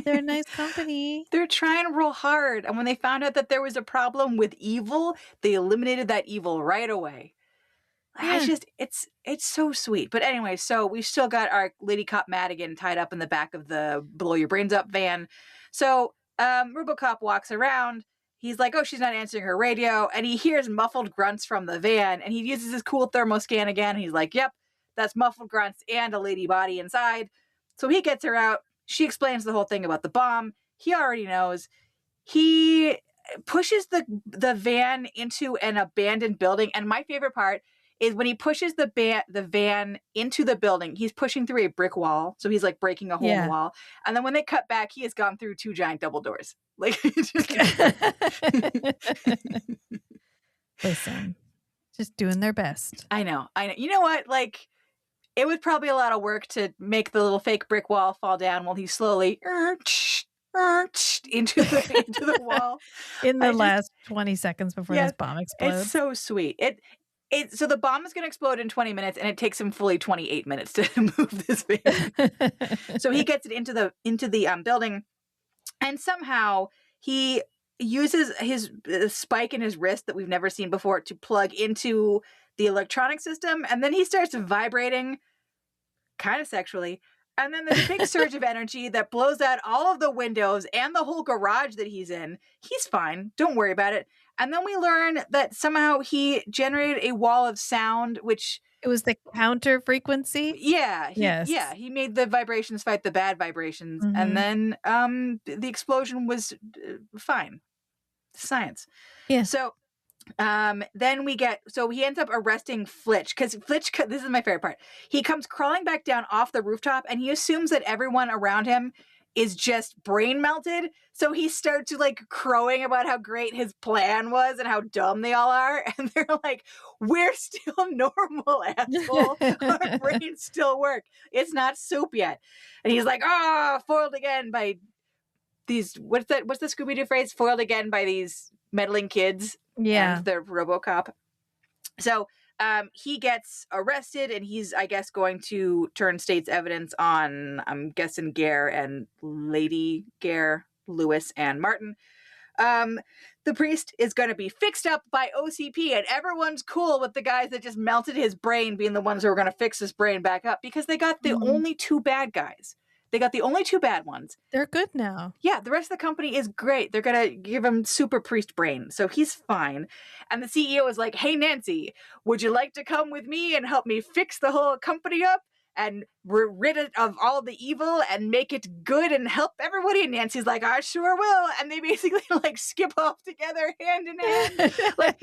They're a nice company. They're trying real hard. And when they found out that there was a problem with evil, they eliminated that evil right away. Yeah. It's so sweet. But anyway, so we've still got our Lady Cop Madigan tied up in the back of the blow your brains up van. So RoboCop walks around. He's like, oh, she's not answering her radio. And he hears muffled grunts from the van. And he uses his cool thermoscan again. And he's like, yep, That's muffled grunts and a lady body inside. So he gets her out. She explains the whole thing about the bomb. He already knows. He pushes the van into an abandoned building. And my favorite part is when he pushes the van into the building, he's pushing through a brick wall. So he's like breaking a hole in the wall. And then when they cut back, he has gone through 2 giant double doors. Like, listen, just doing their best. I know. You know what? Like, it was probably a lot of work to make the little fake brick wall fall down while he slowly into the wall in the last 20 seconds before this bomb explodes. It's so sweet. So the bomb is going to explode in 20 minutes, and it takes him fully 28 minutes to move this van. So he gets it into the building, and somehow he uses his spike in his wrist that we've never seen before to plug into the electronic system, and then he starts vibrating kind of sexually. And then there's a big surge of energy that blows out all of the windows and the whole garage that he's in. He's fine. Don't worry about it. And then we learn that somehow he generated a wall of sound, which... It was the counter frequency? Yeah. He made the vibrations fight the bad vibrations. Mm-hmm. And then the explosion was fine. Science. Yeah. So... then he ends up arresting Flitch, because Flitch, this is my favorite part. He comes crawling back down off the rooftop, and he assumes that everyone around him is just brain melted. So he starts to like crowing about how great his plan was and how dumb they all are. And they're like, we're still normal, asshole. Our brains still work. It's not soup yet. And he's like, foiled again by these, what's the Scooby-Doo phrase? Foiled again by these meddling kids. Yeah. And the RoboCop. So he gets arrested, and he's, I guess, going to turn state's evidence on, I'm guessing, Ger and Lady Ger, Lewis and Martin. The priest is going to be fixed up by OCP, and everyone's cool with the guys that just melted his brain being the ones who are going to fix his brain back up, because they got the only 2 bad guys. They got the only 2 bad ones. They're good now. Yeah, the rest of the company is great. They're going to give him super priest brain. So he's fine. And the CEO is like, hey, Nancy, would you like to come with me and help me fix the whole company up and rid it of all the evil and make it good and help everybody? And Nancy's like, I sure will. And they basically like skip off together hand in hand. like,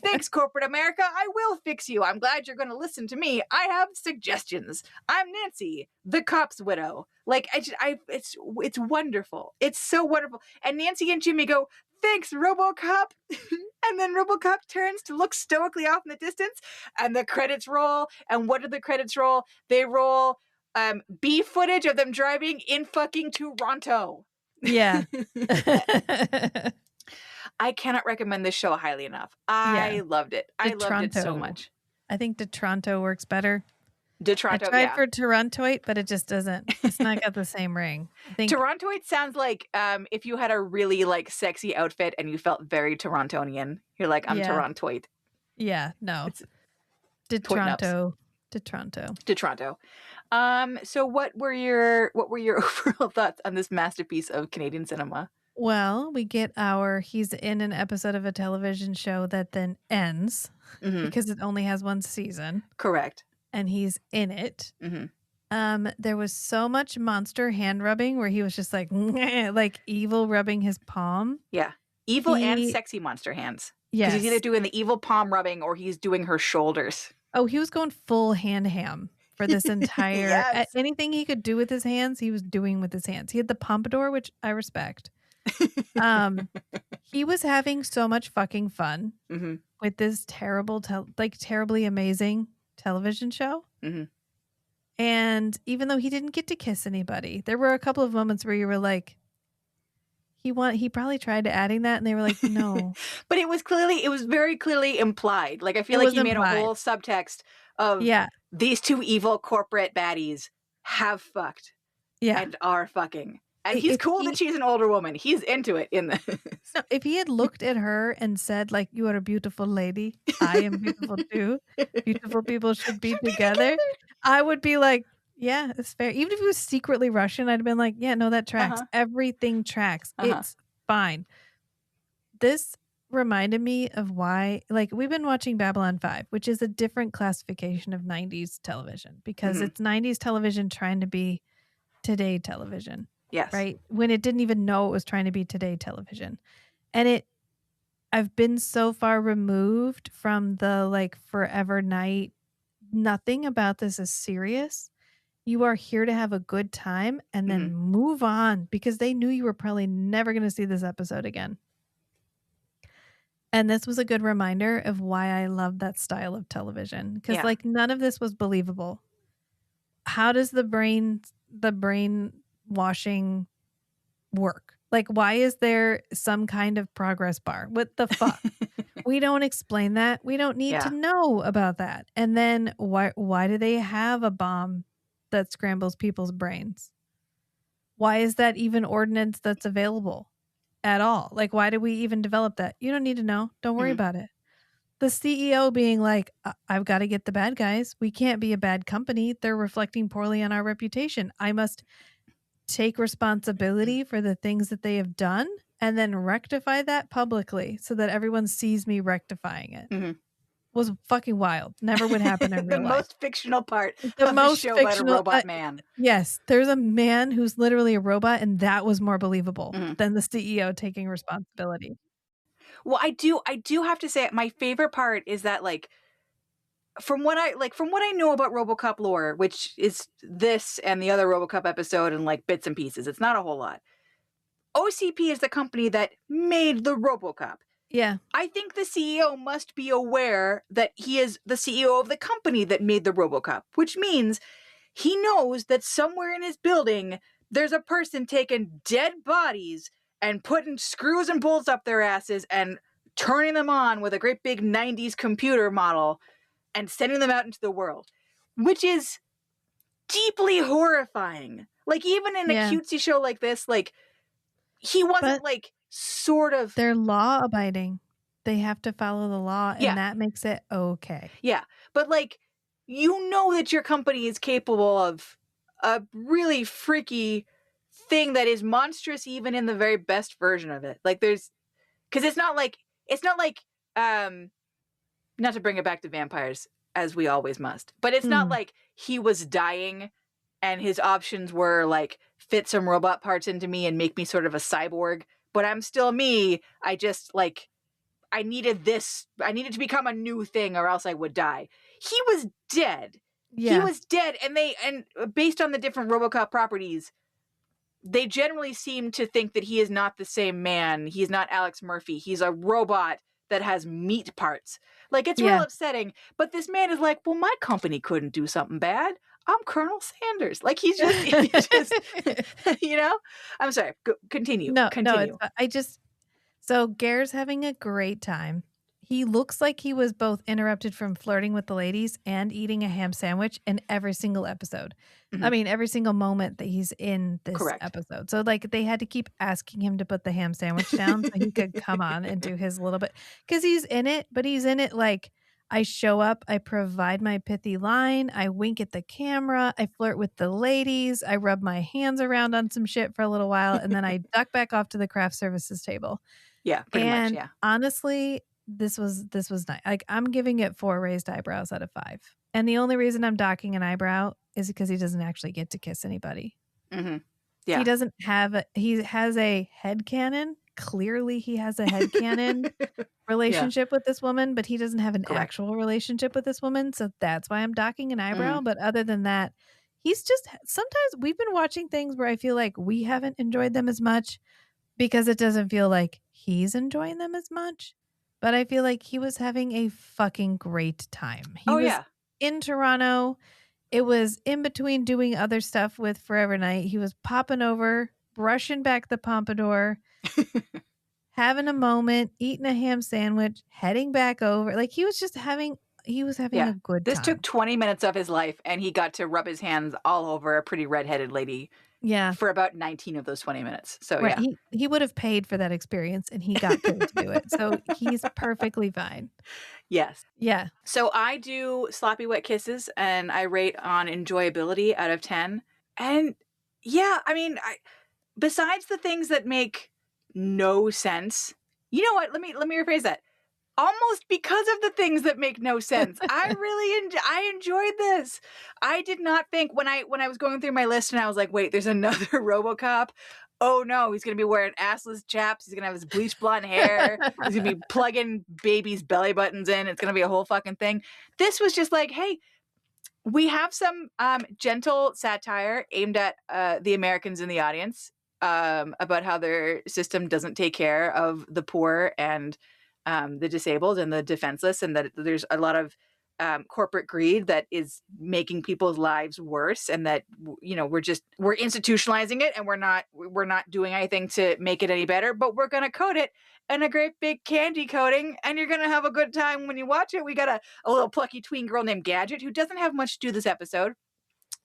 thanks, corporate America. I will fix you. I'm glad you're going to listen to me. I have suggestions. I'm Nancy, the cop's widow. Like, it's wonderful. It's so wonderful. And Nancy and Jimmy go, thanks, RoboCop. And then RoboCop turns to look stoically off in the distance, and the credits roll. And what do the credits roll? They roll B footage of them driving in fucking Toronto. Yeah. I cannot recommend this show highly enough. I loved it. I loved it so much. I think Toronto works better. I tried for Torontoite, but it just doesn't. It's not got the same ring. I think Torontoite sounds like if you had a really like sexy outfit and you felt very Torontonian. You're like, I'm Torontoite. Yeah, no. Toronto. So what were your overall thoughts on this masterpiece of Canadian cinema? Well, we get he's in an episode of a television show that then ends because it only has 1 season. Correct. And he's in it. There was so much monster hand rubbing where he was just like evil rubbing his palm. Yeah. Evil and sexy monster hands. Yeah. Because he's either doing the evil palm rubbing or he's doing her shoulders. Oh, he was going full hand ham for this entire anything he could do with his hands, he was doing with his hands. He had the pompadour, which I respect. He was having so much fucking fun with this terribly amazing television show. And even though he didn't get to kiss anybody, there were a couple of moments where you were like, he probably tried adding that, and they were like, no. But it was very clearly implied. Like, I feel like he made a whole subtext of these 2 evil corporate baddies have fucked and are fucking. And he's cool that she's an older woman. He's into it in this. No, if he had looked at her and said, like, you are a beautiful lady, I am beautiful too, beautiful people should be together, I would be like, yeah, it's fair. Even if he was secretly Russian, I'd have been like, yeah, no, that tracks. Everything tracks. It's fine. This reminded me of why, like, we've been watching Babylon 5, which is a different classification of 90s television because Mhm. it's 90s television trying to be today television, Yes. right? When it didn't even know it was trying to be today television. And I've been so far removed from the like forever night. Nothing about this is serious. You are here to have a good time and then Mhm. move on because they knew you were probably never going to see this episode again. And this was a good reminder of why I love that style of television because Yeah. like none of this was believable. How does the brain washing work? Like why is there some kind of progress bar? What the fuck? We don't explain that. We don't need to Yeah. know about that. And then why do they have a bomb that scrambles people's brains? Why is that even ordnance that's available at all? Like why did we even develop that? You don't need to know. Don't worry Mhm. about it. The CEO being like, I've got to get the bad guys. We can't be a bad company. They're reflecting poorly on our reputation. I must take responsibility for the things that they have done and then rectify that publicly so that everyone sees me rectifying it. Mhm. Was fucking wild. Never would happen in The real life. most fictional part The of the most show about a fictional robot man. yes, there's a man who's literally a robot and that was more believable Mhm. than the CEO taking responsibility. Well, I do have to say my favorite part is that like from what I know about RoboCop lore, which is this and the other RoboCop episode and like bits and pieces, it's not a whole lot. OCP is the company that made the RoboCop. Yeah. I think the CEO must be aware that he is the CEO of the company that made the RoboCop, which means he knows that somewhere in his building there's a person taking dead bodies and putting screws and bolts up their asses and turning them on with a great big 90s computer model and sending them out into the world, which is deeply horrifying. Like, even in a Yeah. cutesy show like this, like, he wasn't, But like, sort of... they're law abiding. They have to follow the law, and Yeah. that makes it okay. Yeah, but, like, you know that your company is capable of a really freaky thing that is monstrous even in the very best version of it. Like, there's... Because it's not like, not to bring it back to vampires, as we always must, but it's not like he was dying and his options were like, fit some robot parts into me and make me sort of a cyborg, but I'm still me. I just like, I needed to become a new thing or else I would die. He was dead. Yeah. He was dead. And based on the different RoboCop properties, they generally seem to think that he is not the same man. He's not Alex Murphy. He's a robot that has meat parts. Like, it's real upsetting. But this man is like, well, my company couldn't do something bad. I'm Colonel Sanders. Like, he's just you know? I'm sorry. Continue. No, Continue. so Ger's having a great time. He looks like he was both interrupted from flirting with the ladies and eating a ham sandwich in every single episode. I mean, every single moment that he's in this Correct. episode. So, like, they had to keep asking him to put the ham sandwich down so he could come on and do his little bit. Because he's in it, but he's in it like, I show up, I provide my pithy line, I wink at the camera, I flirt with the ladies, I rub my hands around on some shit for a little while, and then I duck back off to the craft services table. Yeah, pretty much, yeah. Honestly, this was nice. Like, I'm giving it 4 raised eyebrows out of 5. And the only reason I'm docking an eyebrow is because he doesn't actually get to kiss anybody. Mm-hmm. Yeah. He has a headcanon. Clearly he has a headcanon relationship with this woman, but he doesn't have an actual relationship with this woman. So that's why I'm docking an eyebrow. But other than that, he's just, sometimes we've been watching things where I feel like we haven't enjoyed them as much because it doesn't feel like he's enjoying them as much. But I feel like he was having a fucking great time. He was in Toronto. It was in between doing other stuff with Forever Night. He was popping over, brushing back the pompadour, having a moment, eating a ham sandwich, heading back over. Like, he was having a good time. This took 20 minutes of his life, and he got to rub his hands all over a pretty redheaded lady. Yeah. For about 19 of those 20 minutes. So, right. yeah. He would have paid for that experience, and he got paid to do it. So he's perfectly fine. Yes. Yeah. So I do sloppy wet kisses, and I rate on enjoyability out of 10. And yeah, I mean, besides the things that make no sense, You know what? Let me rephrase that. Almost because of the things that make no sense. I enjoyed this. I did not think when I was going through my list and I was like, wait, there's another RoboCop. Oh no, he's gonna be wearing assless chaps. He's gonna have his bleached blonde hair. He's gonna be plugging babies' belly buttons in. It's gonna be a whole fucking thing. This was just like, hey, we have some gentle satire aimed at the Americans in the audience about how their system doesn't take care of the poor and the disabled and the defenseless, and that there's a lot of corporate greed that is making people's lives worse, and that we're institutionalizing it, and we're not doing anything to make it any better, but we're gonna coat it in a great big candy coating, and you're gonna have a good time when you watch it. We got a little plucky tween girl named Gadget who doesn't have much to do this episode.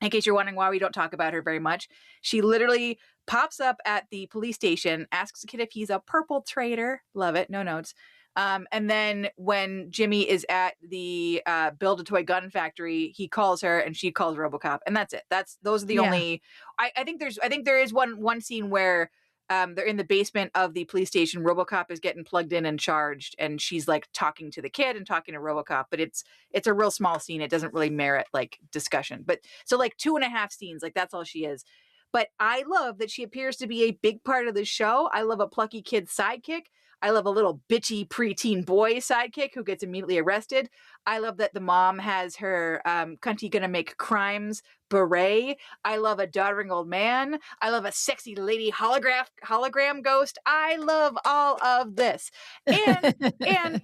In case you're wondering why we don't talk about her very much, she literally pops up at the police station, asks the kid if he's a purple trader. Love it. No notes. And then when Jimmy is at the Build-A-Toy gun factory, he calls her and she calls RoboCop, and that's it. Those are the only. I think there is one scene where they're in the basement of the police station. RoboCop is getting plugged in and charged, and she's like talking to the kid and talking to RoboCop. But it's a real small scene. It doesn't really merit like discussion. But so like 2.5 scenes, like that's all she is. But I love that she appears to be a big part of the show. I love a plucky kid sidekick. I love a little bitchy preteen boy sidekick who gets immediately arrested. I love that the mom has her cunty gonna make crimes beret. I love a doddering old man. I love a sexy lady hologram ghost. I love all of this. And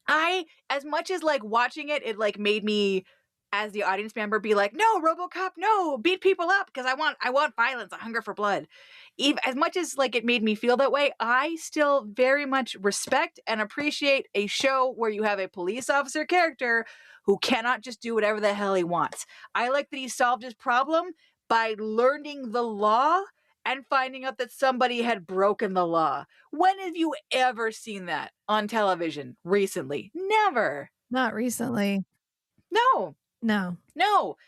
I, as much as like watching it, it like made me, as the audience member, be like, no, RoboCop, no, beat people up, because I want violence, I hunger for blood. Even as much as like it made me feel that way, I still very much respect and appreciate a show where you have a police officer character who cannot just do whatever the hell he wants. I like that he solved his problem by learning the law and finding out that somebody had broken the law. When have you ever seen that on television recently? Never. Not recently. No. No.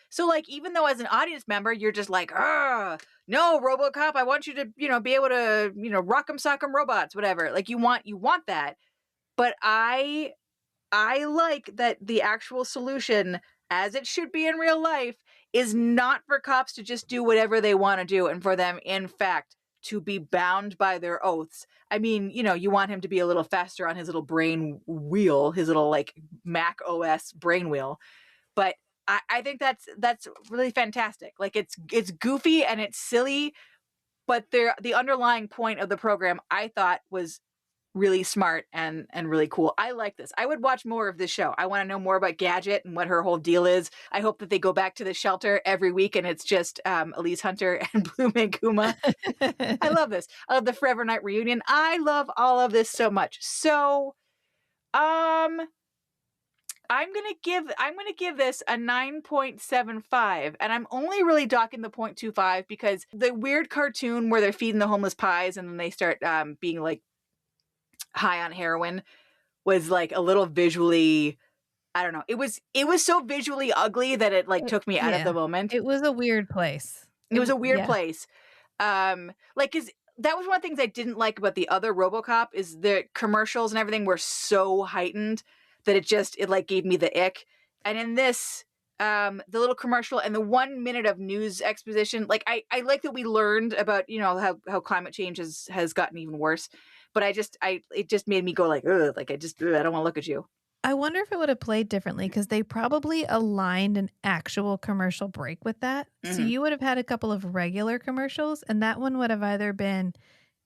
So like, even though as an audience member, you're just like, no, RoboCop, I want you to, be able to, rock'em sock'em robots, whatever. Like you want that. But I like that the actual solution, as it should be in real life, is not for cops to just do whatever they want to do, and for them, in fact, to be bound by their oaths. I mean, you want him to be a little faster on his little brain wheel, his little like Mac OS brain wheel. But I think that's really fantastic. Like it's goofy and it's silly, but the underlying point of the program I thought was really smart and really cool. I like this. I would watch more of this show. I want to know more about Gadget and what her whole deal is. I hope that they go back to the shelter every week and it's just Elise Hunter and Blue Meguma. I love this. I love the Forever Night reunion. I love all of this so much. So, I'm gonna give this a 9.75, and I'm only really docking the 0.25 because the weird cartoon where they're feeding the homeless pies and then they start being like high on heroin was like a little visually, I don't know. It was so visually ugly that it like took me out of the moment. It was a weird place. It was a weird place. Like, cause that was one of the things I didn't like about the other RoboCop is the commercials and everything were so heightened that it like gave me the ick. And in this, the little commercial and the 1 minute of news exposition, like I like that we learned about, how climate change has gotten even worse. But it just made me go like, ugh, like I don't want to look at you. I wonder if it would have played differently because they probably aligned an actual commercial break with that. Mm-hmm. So you would have had a couple of regular commercials and that one would have either been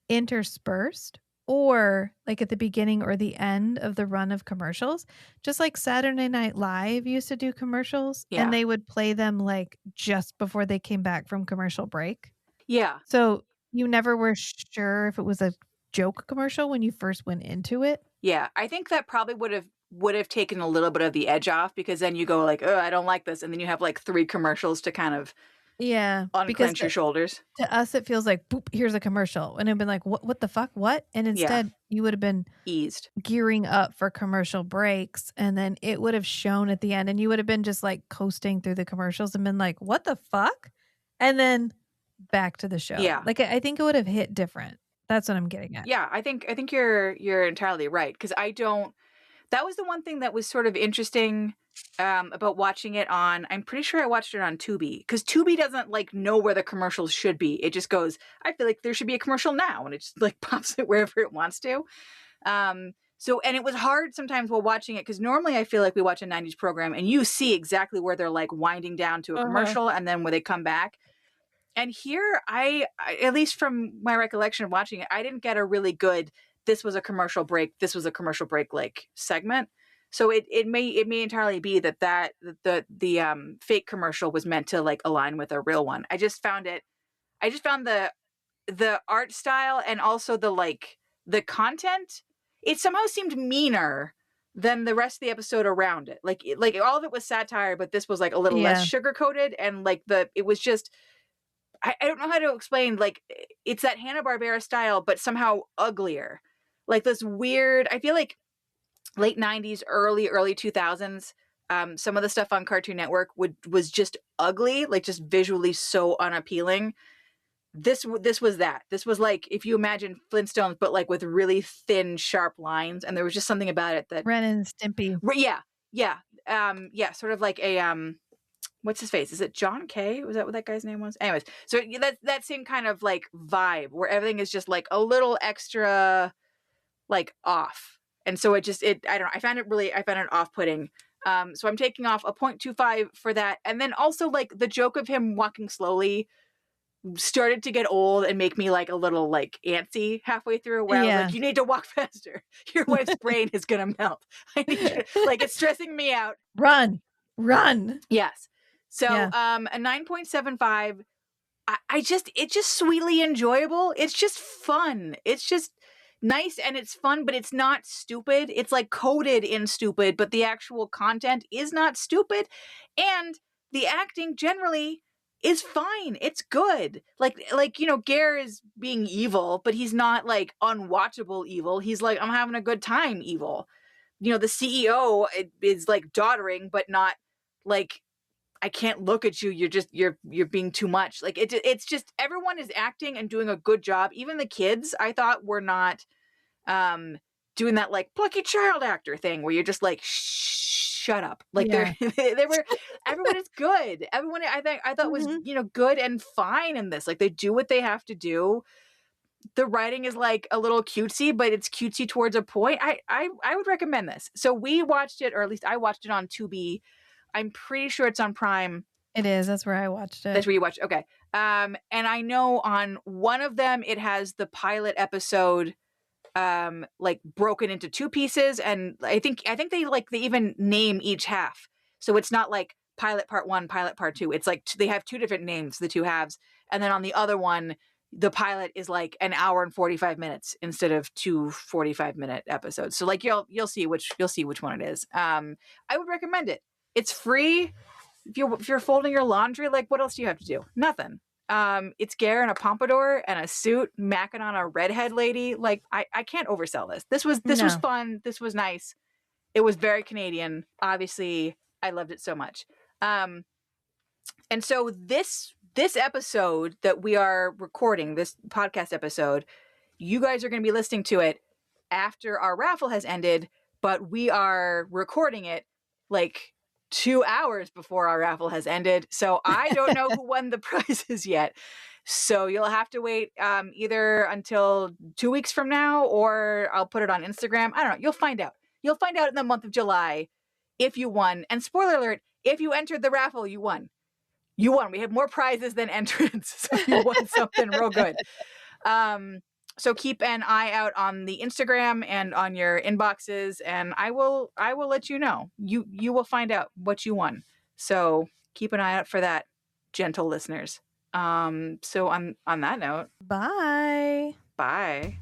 interspersed or like at the beginning or the end of the run of commercials, just like Saturday Night Live used to do commercials and they would play them like just before they came back from commercial break. Yeah. So you never were sure if it was a joke commercial when you first went into it. Yeah. I think that probably would have taken a little bit of the edge off because then you go like, oh, I don't like this. And then you have like 3 commercials to kind of unclench your shoulders. To us, it feels like, boop, here's a commercial. And it'd been like, what the fuck? What? And instead, you would have been eased, gearing up for commercial breaks. And then it would have shown at the end. And you would have been just like coasting through the commercials and been like, what the fuck? And then back to the show. Yeah. Like, I think it would have hit different. That's what I'm getting at. Yeah, I think you're entirely right, because that was the one thing that was sort of interesting about watching it on. I'm pretty sure I watched it on Tubi, because Tubi doesn't like know where the commercials should be. It just goes, I feel like there should be a commercial now, and it just like pops it wherever it wants to. So, and it was hard sometimes while watching it, because normally I feel like we watch a 90s program and you see exactly where they're like winding down to a commercial and then where they come back. And here, I at least from my recollection of watching it, I didn't get a really good, this was a commercial break like segment. So it may entirely be that the fake commercial was meant to like align with a real one. I just found the art style and also the content, it somehow seemed meaner than the rest of the episode around it. Like all of it was satire, but this was like a little less sugar coated, and like it was just, I don't know how to explain, like it's that Hanna-Barbera style, but somehow uglier. Like this weird, I feel like late 90s, early 2000s, some of the stuff on Cartoon Network was just ugly, like just visually so unappealing. This was that. This was like if you imagine Flintstones, but like with really thin, sharp lines, and there was just something about it that Ren and Stimpy. Yeah, sort of like a what's his face? Is it John Kay? Was that what that guy's name was? Anyways, so that same kind of like vibe where everything is just like a little extra, like off, and so I don't know. I found it off-putting. So I'm taking off a 0.25 for that, and then also like the joke of him walking slowly started to get old and make me like a little like antsy halfway through, where I was like, you need to walk faster. Your wife's brain is gonna melt. I need you to, like, it's stressing me out. Run. Yes. So a 9.75. It's just sweetly enjoyable. It's just fun. It's just nice and it's fun, but it's not stupid. It's like coded in stupid, but the actual content is not stupid. And the acting generally is fine. It's good. Like Ger is being evil, but he's not like unwatchable evil. He's like, I'm having a good time evil. The CEO is like doddering, but not like, I can't look at you. You're being too much. Like it's just everyone is acting and doing a good job. Even the kids, I thought, were not doing that like plucky child actor thing where you're just like, shut up. Like they were, everyone is good. Everyone I thought was, good and fine in this. Like they do what they have to do. The writing is like a little cutesy, but it's cutesy towards a point. I would recommend this. So we watched it, or at least I watched it on Tubi. I'm pretty sure it's on Prime. It is. That's where I watched it. That's where you watched. Okay. And I know on one of them, it has the pilot episode, like broken into two pieces. And I think they even name each half. So it's not like pilot part 1, pilot part 2. It's like they have two different names, the two halves. And then on the other one, the pilot is like an hour and 45 minutes instead of 2 45-minute episodes. So like you'll see which one it is. I would recommend it. It's free. If you're folding your laundry, like what else do you have to do? Nothing. It's Ger in a pompadour and a suit macking on a redhead lady. Like I can't oversell this. This was fun. This was nice. It was very Canadian. Obviously, I loved it so much. And so this episode that we are recording, this podcast episode, you guys are going to be listening to it after our raffle has ended, but we are recording it like 2 hours before our raffle has ended. So I don't know who won the prizes yet. So you'll have to wait either until 2 weeks from now, or I'll put it on Instagram. I don't know. You'll find out. You'll find out in the month of July if you won. And spoiler alert, if you entered the raffle, you won. You won. We had more prizes than entrants. So you won something real good. So keep an eye out on the Instagram and on your inboxes, and I will let you know. You will find out what you won. So keep an eye out for that, gentle listeners. So on that note, Bye. Bye.